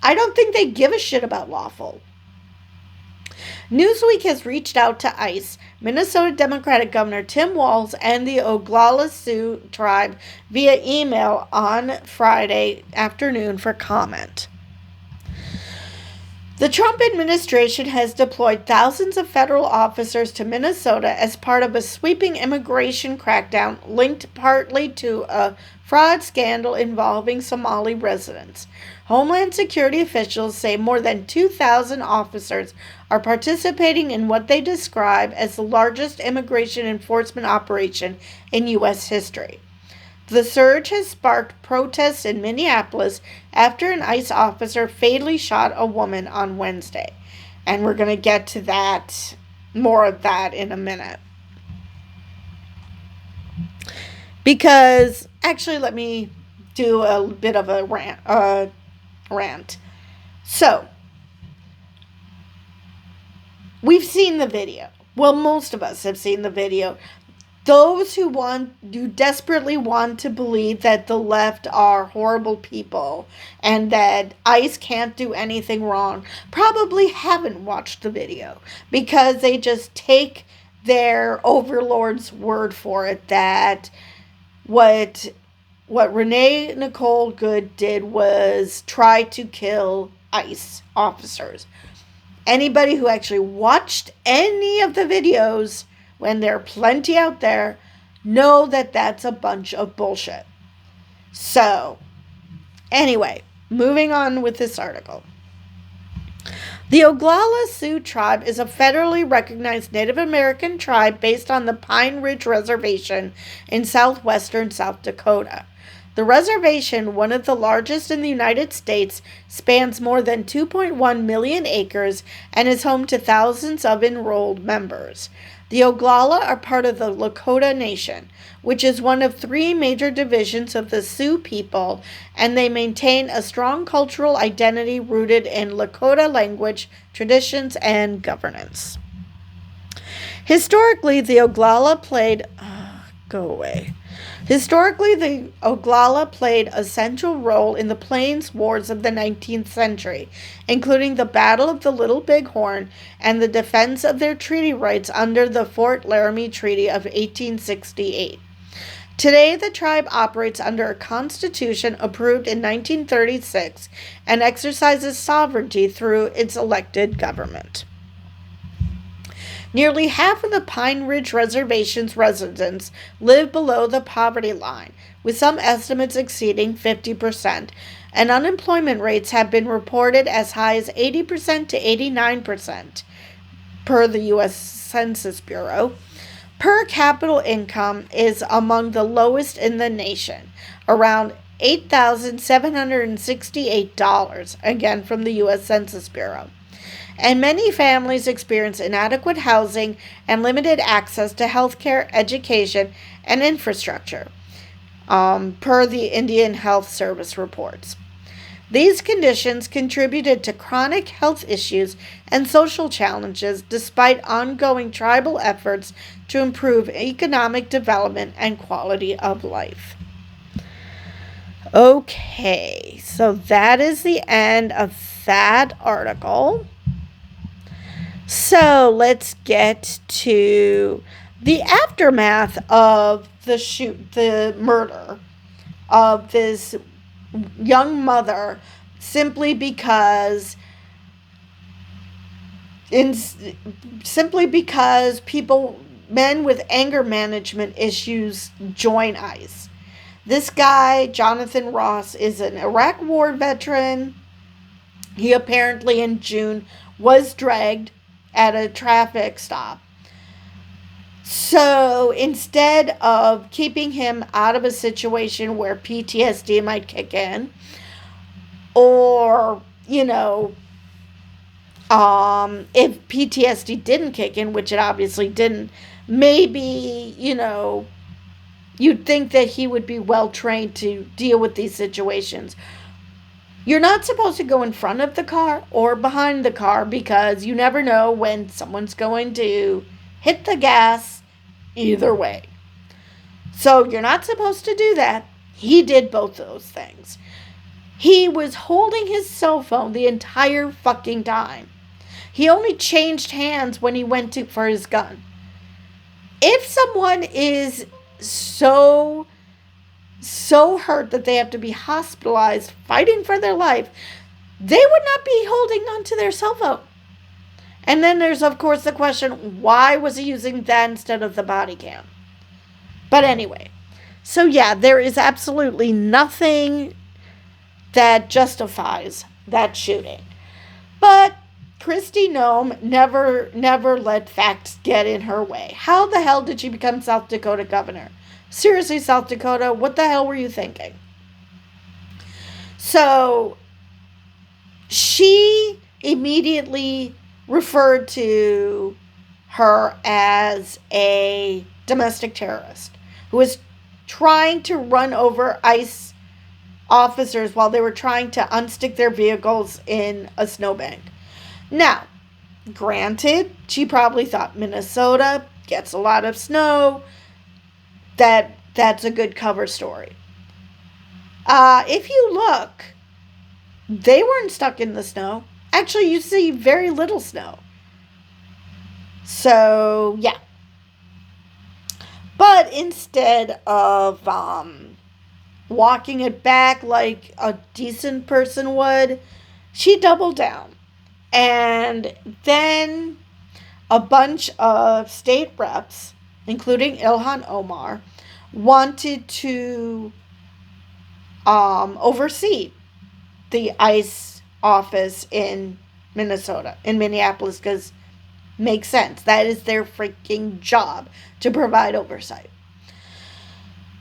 I don't think they give a shit about lawful. Newsweek has reached out to ICE, Minnesota Democratic Governor Tim Walz, and the Oglala Sioux tribe via email on Friday afternoon for comment. The Trump administration has deployed thousands of federal officers to Minnesota as part of a sweeping immigration crackdown linked partly to a fraud scandal involving Somali residents. Homeland Security officials say more than 2,000 officers are participating in what they describe as the largest immigration enforcement operation in U.S. history. The surge has sparked protests in Minneapolis after an ICE officer fatally shot a woman on Wednesday. And we're going to get to that, more of that in a minute. Because, actually, let me do a bit of a rant. So, we've seen the video. Well, most of us have seen the video. Those who desperately want to believe that the left are horrible people and that ICE can't do anything wrong probably haven't watched the video, because they just take their overlord's word for it that what Renee Nicole Good did was try to kill ICE officers. Anybody who actually watched any of the videos, when there are plenty out there, know that that's a bunch of bullshit. So, anyway, moving on with this article. The Oglala Sioux tribe is a federally recognized Native American tribe based on the Pine Ridge Reservation in southwestern South Dakota. The reservation, one of the largest in the United States, spans more than 2.1 million acres and is home to thousands of enrolled members. The Oglala are part of the Lakota Nation, which is one of three major divisions of the Sioux people, and they maintain a strong cultural identity rooted in Lakota language, traditions, and governance. Historically, the Oglala played a central role in the Plains Wars of the 19th century, including the Battle of the Little Bighorn and the defense of their treaty rights under the Fort Laramie Treaty of 1868. Today, the tribe operates under a constitution approved in 1936 and exercises sovereignty through its elected government. Nearly half of the Pine Ridge Reservation's residents live below the poverty line, with some estimates exceeding 50%, and unemployment rates have been reported as high as 80% to 89%, per the U.S. Census Bureau. Per capita income is among the lowest in the nation, around $8,768, again from the U.S. Census Bureau. And many families experience inadequate housing and limited access to health care, education, and infrastructure, per the Indian Health Service reports. These conditions contributed to chronic health issues and social challenges despite ongoing tribal efforts to improve economic development and quality of life. Okay, so that is the end of that article. So let's get to the aftermath of the murder of this young mother, simply because men with anger management issues join ICE. This guy, Jonathan Ross, is an Iraq War veteran. He apparently in June was dragged at a traffic stop So instead of keeping him out of a situation where PTSD might kick in, or, if PTSD didn't kick in, which it obviously didn't, maybe, you'd think that he would be well trained to deal with these situations. You're not supposed to go in front of the car or behind the car because you never know when someone's going to hit the gas either way. So you're not supposed to do that. He did both those things. He was holding his cell phone the entire fucking time. He only changed hands when he went for his gun. If someone is so hurt that they have to be hospitalized fighting for their life, they would not be holding onto their cell phone. And then there's, of course, the question, why was he using that instead of the body cam? But anyway, so yeah, there is absolutely nothing that justifies that shooting. But Kristi Noem never let facts get in her way. How the hell did she become South Dakota governor? Seriously, South Dakota, what the hell were you thinking? So she immediately referred to her as a domestic terrorist who was trying to run over ICE officers while they were trying to unstick their vehicles in a snowbank. Now, granted, she probably thought Minnesota gets a lot of snow. That's a good cover story. If you look, they weren't stuck in the snow. Actually, you see very little snow. So, yeah. But instead of walking it back like a decent person would, she doubled down. And then a bunch of state reps, including Ilhan Omar, wanted to oversee the ICE office in Minneapolis, because makes sense. That is their freaking job, to provide oversight.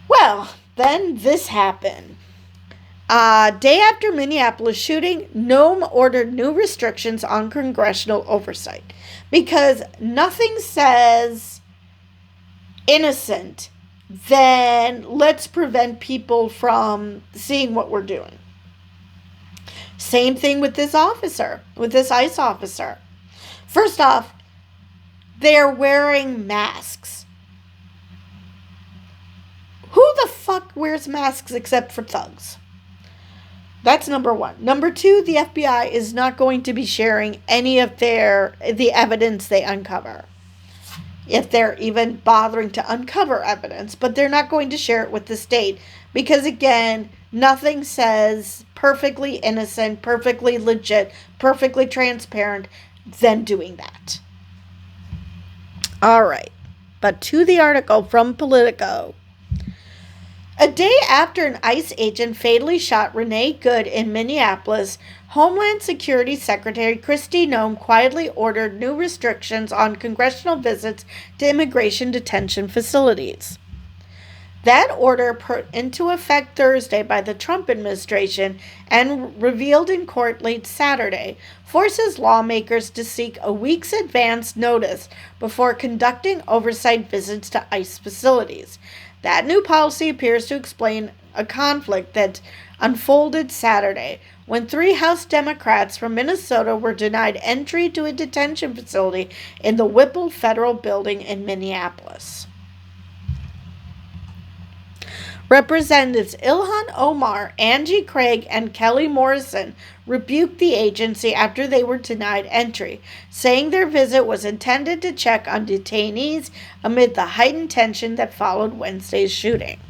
Well, then this happened. Day after Minneapolis shooting, Noem ordered new restrictions on congressional oversight because nothing says innocent than let's prevent people from seeing what we're doing. Same thing with this ICE officer. First off, they're wearing masks. Who the fuck wears masks except for thugs? That's number one. Number two, the FBI is not going to be sharing any of the evidence they uncover. If they're even bothering to uncover evidence, but they're not going to share it with the state because, again, nothing says perfectly innocent, perfectly legit, perfectly transparent than doing that. All right, but to the article from Politico. A day after an ICE agent fatally shot Renee Good in Minneapolis, Homeland Security Secretary Kristi Noem quietly ordered new restrictions on congressional visits to immigration detention facilities. That order put into effect Thursday by the Trump administration and revealed in court late Saturday forces lawmakers to seek a week's advance notice before conducting oversight visits to ICE facilities. That new policy appears to explain a conflict that unfolded Saturday when 3 House Democrats from Minnesota were denied entry to a detention facility in the Whipple Federal Building in Minneapolis. Representatives Ilhan Omar, Angie Craig, and Kelly Morrison rebuked the agency after they were denied entry, saying their visit was intended to check on detainees amid the heightened tension that followed Wednesday's shooting.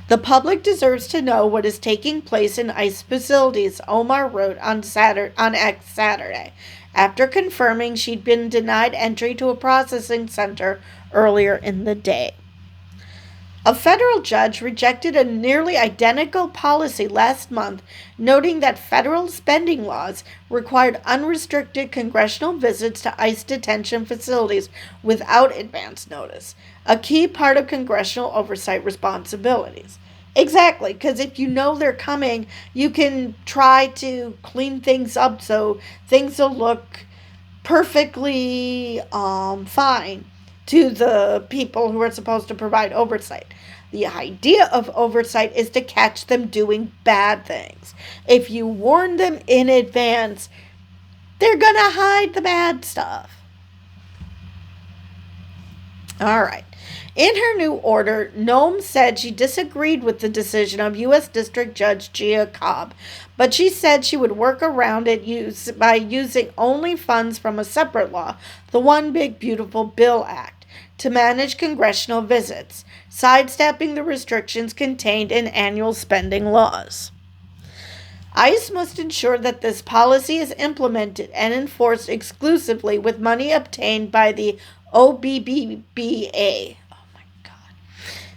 The public deserves to know what is taking place in ICE facilities, Omar wrote on X Saturday, after confirming she'd been denied entry to a processing center earlier in the day. A federal judge rejected a nearly identical policy last month, noting that federal spending laws required unrestricted congressional visits to ICE detention facilities without advance notice, a key part of congressional oversight responsibilities. Exactly, because if you know they're coming, you can try to clean things up so things will look perfectly fine to the people who are supposed to provide oversight. The idea of oversight is to catch them doing bad things. If you warn them in advance, they're going to hide the bad stuff. All right. In her new order, Noem said she disagreed with the decision of U.S. District Judge Gia Cobb, but she said she would work around it by using only funds from a separate law, the One Big Beautiful Bill Act, to manage congressional visits, sidestepping the restrictions contained in annual spending laws. ICE must ensure that this policy is implemented and enforced exclusively with money obtained by the OBBBA.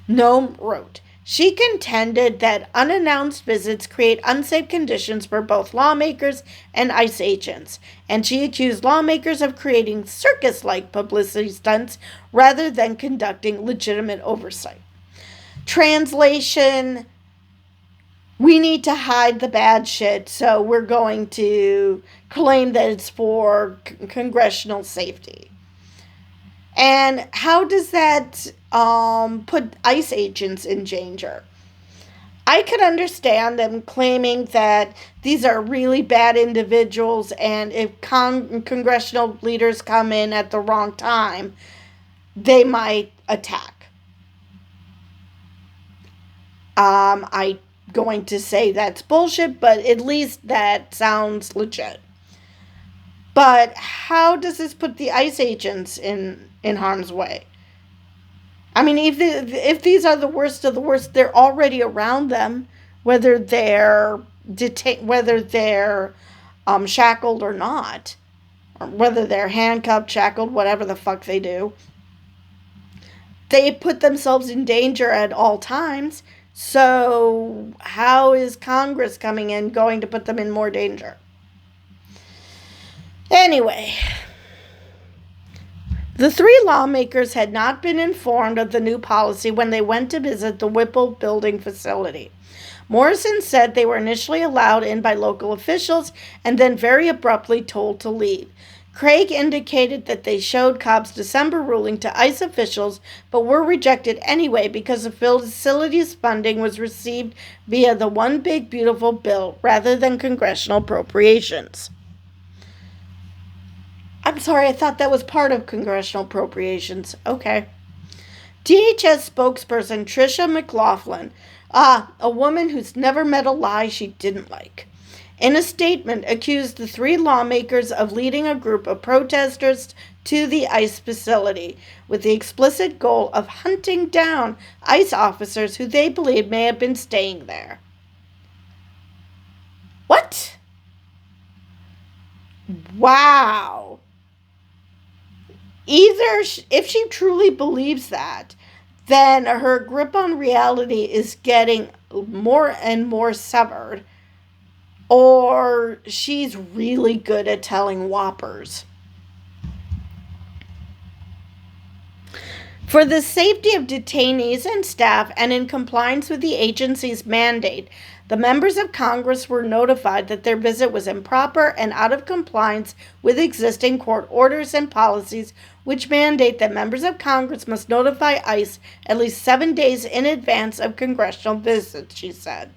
Noem wrote. She contended that unannounced visits create unsafe conditions for both lawmakers and ICE agents, and she accused lawmakers of creating circus-like publicity stunts rather than conducting legitimate oversight. Translation: we need to hide the bad shit, so we're going to claim that it's for congressional safety. And how does that put ICE agents in danger? I could understand them claiming that these are really bad individuals, and if congressional leaders come in at the wrong time, they might attack. I'm going to say that's bullshit, but at least that sounds legit. But how does this put the ICE agents in harm's way? I mean, if these are the worst of the worst, they're already around them, whether they're shackled or not, or whether they're handcuffed, shackled, whatever the fuck they do. They put themselves in danger at all times. So how is Congress coming in going to put them in more danger? Anyway, the three lawmakers had not been informed of the new policy when they went to visit the Whipple building facility. Morrison said they were initially allowed in by local officials and then very abruptly told to leave. Craig indicated that they showed Cobb's December ruling to ICE officials, but were rejected anyway because the facility's funding was received via the One Big Beautiful Bill rather than congressional appropriations. I'm sorry, I thought that was part of congressional appropriations. Okay. DHS spokesperson Tricia McLaughlin, a woman who's never met a lie she didn't like, in a statement accused the three lawmakers of leading a group of protesters to the ICE facility with the explicit goal of hunting down ICE officers who they believe may have been staying there. What? Wow. Either, if she truly believes that, then her grip on reality is getting more and more severed, or she's really good at telling whoppers. For the safety of detainees and staff and in compliance with the agency's mandate, the members of Congress were notified that their visit was improper and out of compliance with existing court orders and policies which mandate that members of Congress must notify ICE at least 7 days in advance of congressional visits, she said.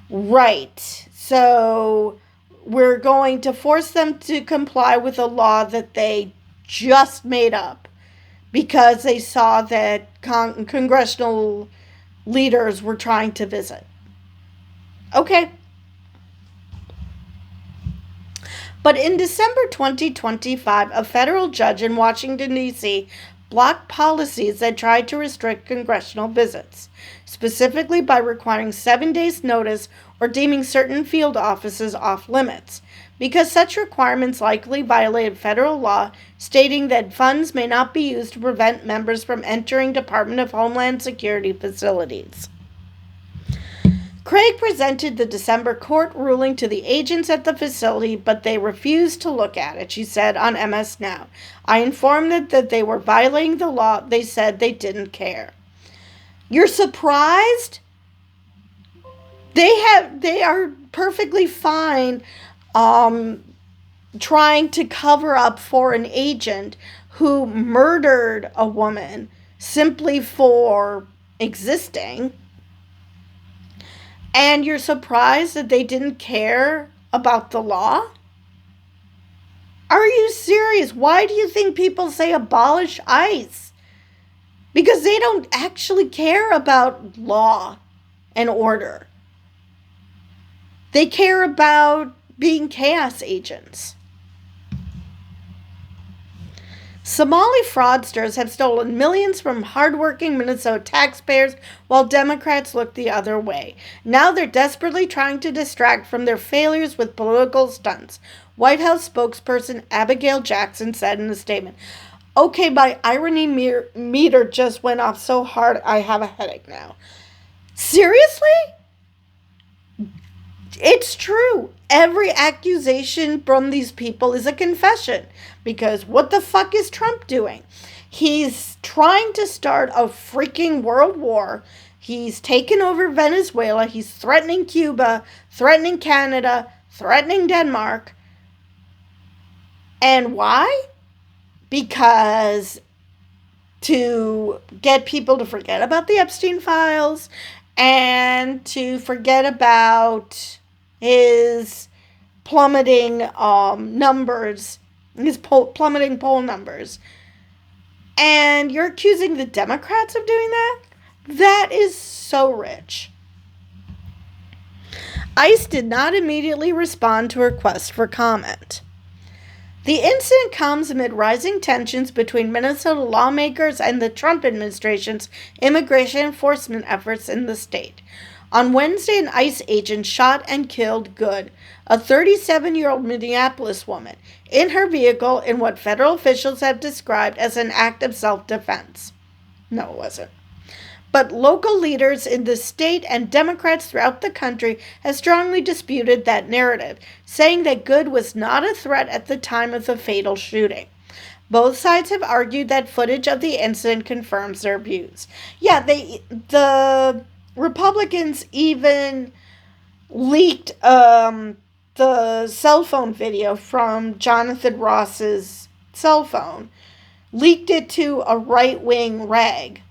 Right. So we're going to force them to comply with a law that they just made up because they saw that congressional leaders were trying to visit. Okay. But in December 2025, a federal judge in Washington, D.C. blocked policies that tried to restrict congressional visits, specifically by requiring 7 days' notice or deeming certain field offices off limits. because such requirements likely violated federal law stating that funds may not be used to prevent members from entering Department of Homeland Security facilities. Craig presented the December court ruling to the agents at the facility, but they refused to look at it, she said on MS Now. I informed them that they were violating the law. They said they didn't care. You're surprised? They are perfectly fine trying to cover up for an agent who murdered a woman simply for existing. And you're surprised that they didn't care about the law? Are you serious? Why do you think people say abolish ICE? Because they don't actually care about law and order. They care about being chaos agents. Somali fraudsters have stolen millions from hardworking Minnesota taxpayers while Democrats look the other way. Now they're desperately trying to distract from their failures with political stunts, White House spokesperson Abigail Jackson said in a statement. Okay, my irony meter just went off so hard I have a headache now. Seriously? It's true. Every accusation from these people is a confession. Because what the fuck is Trump doing? He's trying to start a freaking world war. He's taken over Venezuela. He's threatening Cuba, threatening Canada, threatening Denmark. And why? Because to get people to forget about the Epstein files and to forget about his plummeting numbers, his plummeting poll numbers. And you're accusing the Democrats of doing that? That is so rich. ICE did not immediately respond to a request for comment. The incident comes amid rising tensions between Minnesota lawmakers and the Trump administration's immigration enforcement efforts in the state. On Wednesday, an ICE agent shot and killed Good, a 37-year-old Minneapolis woman, in her vehicle in what federal officials have described as an act of self-defense. No, it wasn't. But local leaders in the state and Democrats throughout the country have strongly disputed that narrative, saying that Good was not a threat at the time of the fatal shooting. Both sides have argued that footage of the incident confirms their views. Yeah, the Republicans even leaked the cell phone video from Jonathan Ross's cell phone, leaked it to a right-wing rag.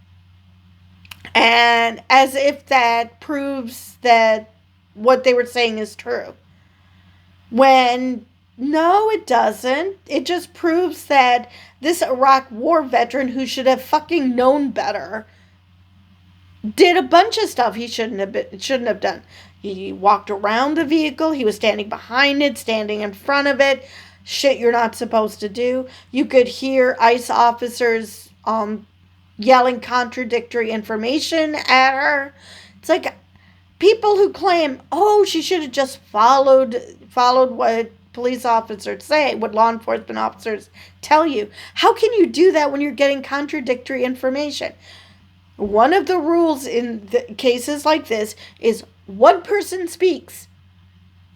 And as if that proves that what they were saying is true. When no, it doesn't. It just proves that this Iraq war veteran who should have fucking known better did a bunch of stuff he shouldn't have done. He walked around the vehicle. He was standing behind it, standing in front of it. Shit you're not supposed to do. You could hear ICE officers yelling contradictory information at her. It's like people who claim, oh, she should have just followed what police officers say, what law enforcement officers tell you. How can you do that when you're getting contradictory information? One of the rules in cases like this is one person speaks.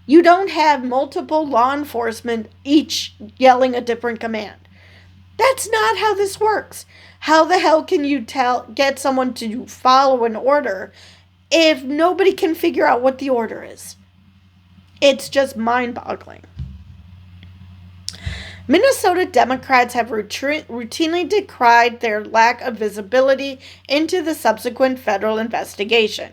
You don't have multiple law enforcement each yelling a different command. That's not how this works. How the hell can you get someone to follow an order if nobody can figure out what the order is? It's just mind-boggling. Minnesota Democrats have routinely decried their lack of visibility into the subsequent federal investigation.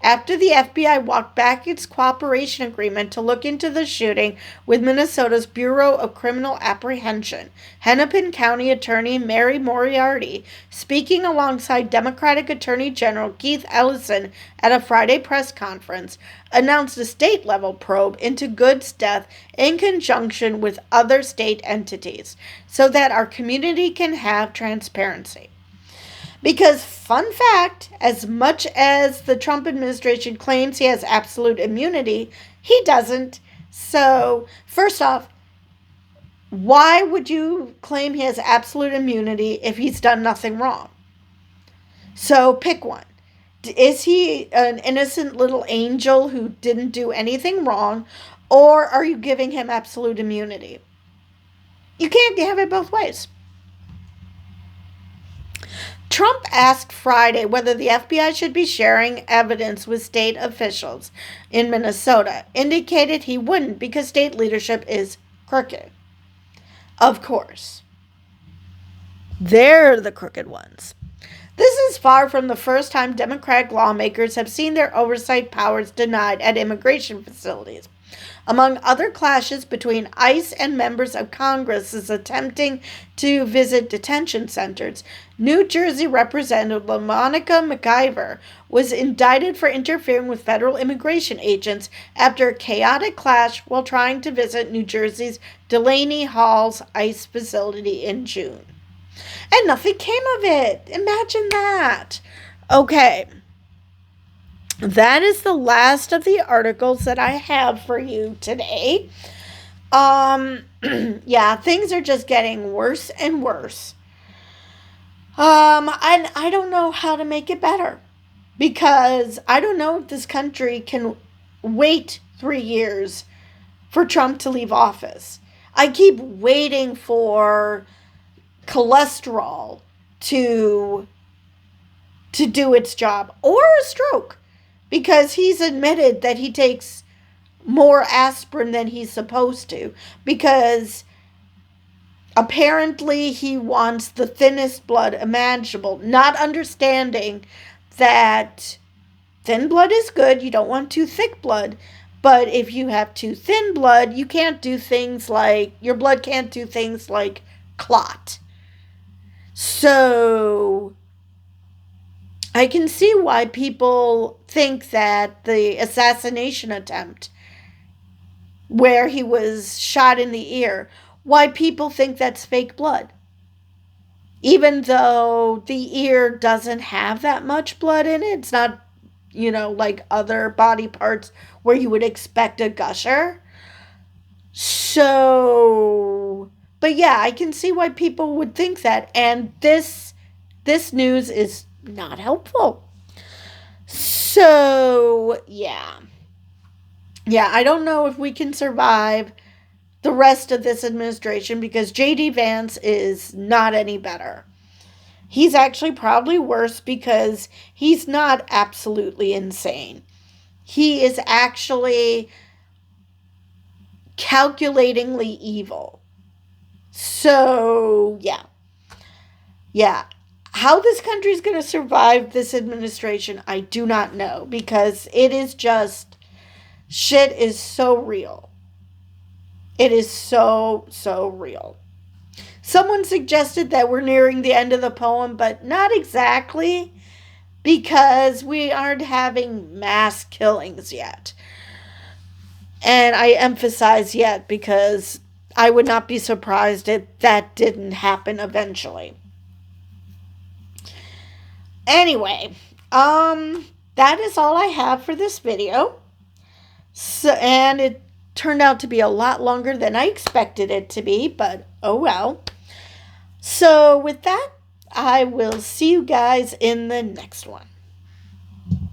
After the FBI walked back its cooperation agreement to look into the shooting with Minnesota's Bureau of Criminal Apprehension, Hennepin County Attorney Mary Moriarty, speaking alongside Democratic Attorney General Keith Ellison at a Friday press conference, announced a state-level probe into Good's death in conjunction with other state entities, so that our community can have transparency. Because, fun fact, as much as the Trump administration claims he has absolute immunity, he doesn't. So, first off, why would you claim he has absolute immunity if he's done nothing wrong? So, pick one. Is he an innocent little angel who didn't do anything wrong, or are you giving him absolute immunity? You can't have it both ways. Trump asked Friday whether the FBI should be sharing evidence with state officials in Minnesota, indicated he wouldn't because state leadership is crooked. Of course. They're the crooked ones. This is far from the first time Democratic lawmakers have seen their oversight powers denied at immigration facilities. Among other clashes between ICE and members of Congress attempting to visit detention centers, New Jersey Representative LaMonica McIver was indicted for interfering with federal immigration agents after a chaotic clash while trying to visit New Jersey's Delaney Hall's ICE facility in June. And nothing came of it. Imagine that. Okay. That is the last of the articles that I have for you today. Yeah, things are just getting worse and worse. And I don't know how to make it better, because I don't know if this country can wait 3 years for Trump to leave office. I keep waiting for cholesterol to do its job, or a stroke, because he's admitted that he takes more aspirin than he's supposed to, because apparently he wants the thinnest blood imaginable, not understanding that thin blood is good. You don't want too thick blood, but if you have too thin blood, you can't do things like, your blood can't do things like clot. So I can see why people think that the assassination attempt, where he was shot in the ear, why people think that's fake blood. Even though the ear doesn't have that much blood in it. It's not, like other body parts where you would expect a gusher. So, but yeah, I can see why people would think that. And this news is not helpful. So, yeah. Yeah, I don't know if we can survive the rest of this administration, because J.D. Vance is not any better. He's actually probably worse, because he's not absolutely insane. He is actually calculatingly evil. So, yeah. Yeah. How this country is going to survive this administration, I do not know, because it is just, shit is so real. It is so, so real. Someone suggested that we're nearing the end of the poem, but not exactly, because we aren't having mass killings yet. And I emphasize yet, because I would not be surprised if that didn't happen eventually. Anyway, that is all I have for this video. So, and it turned out to be a lot longer than I expected it to be, but oh well. So with that, I will see you guys in the next one.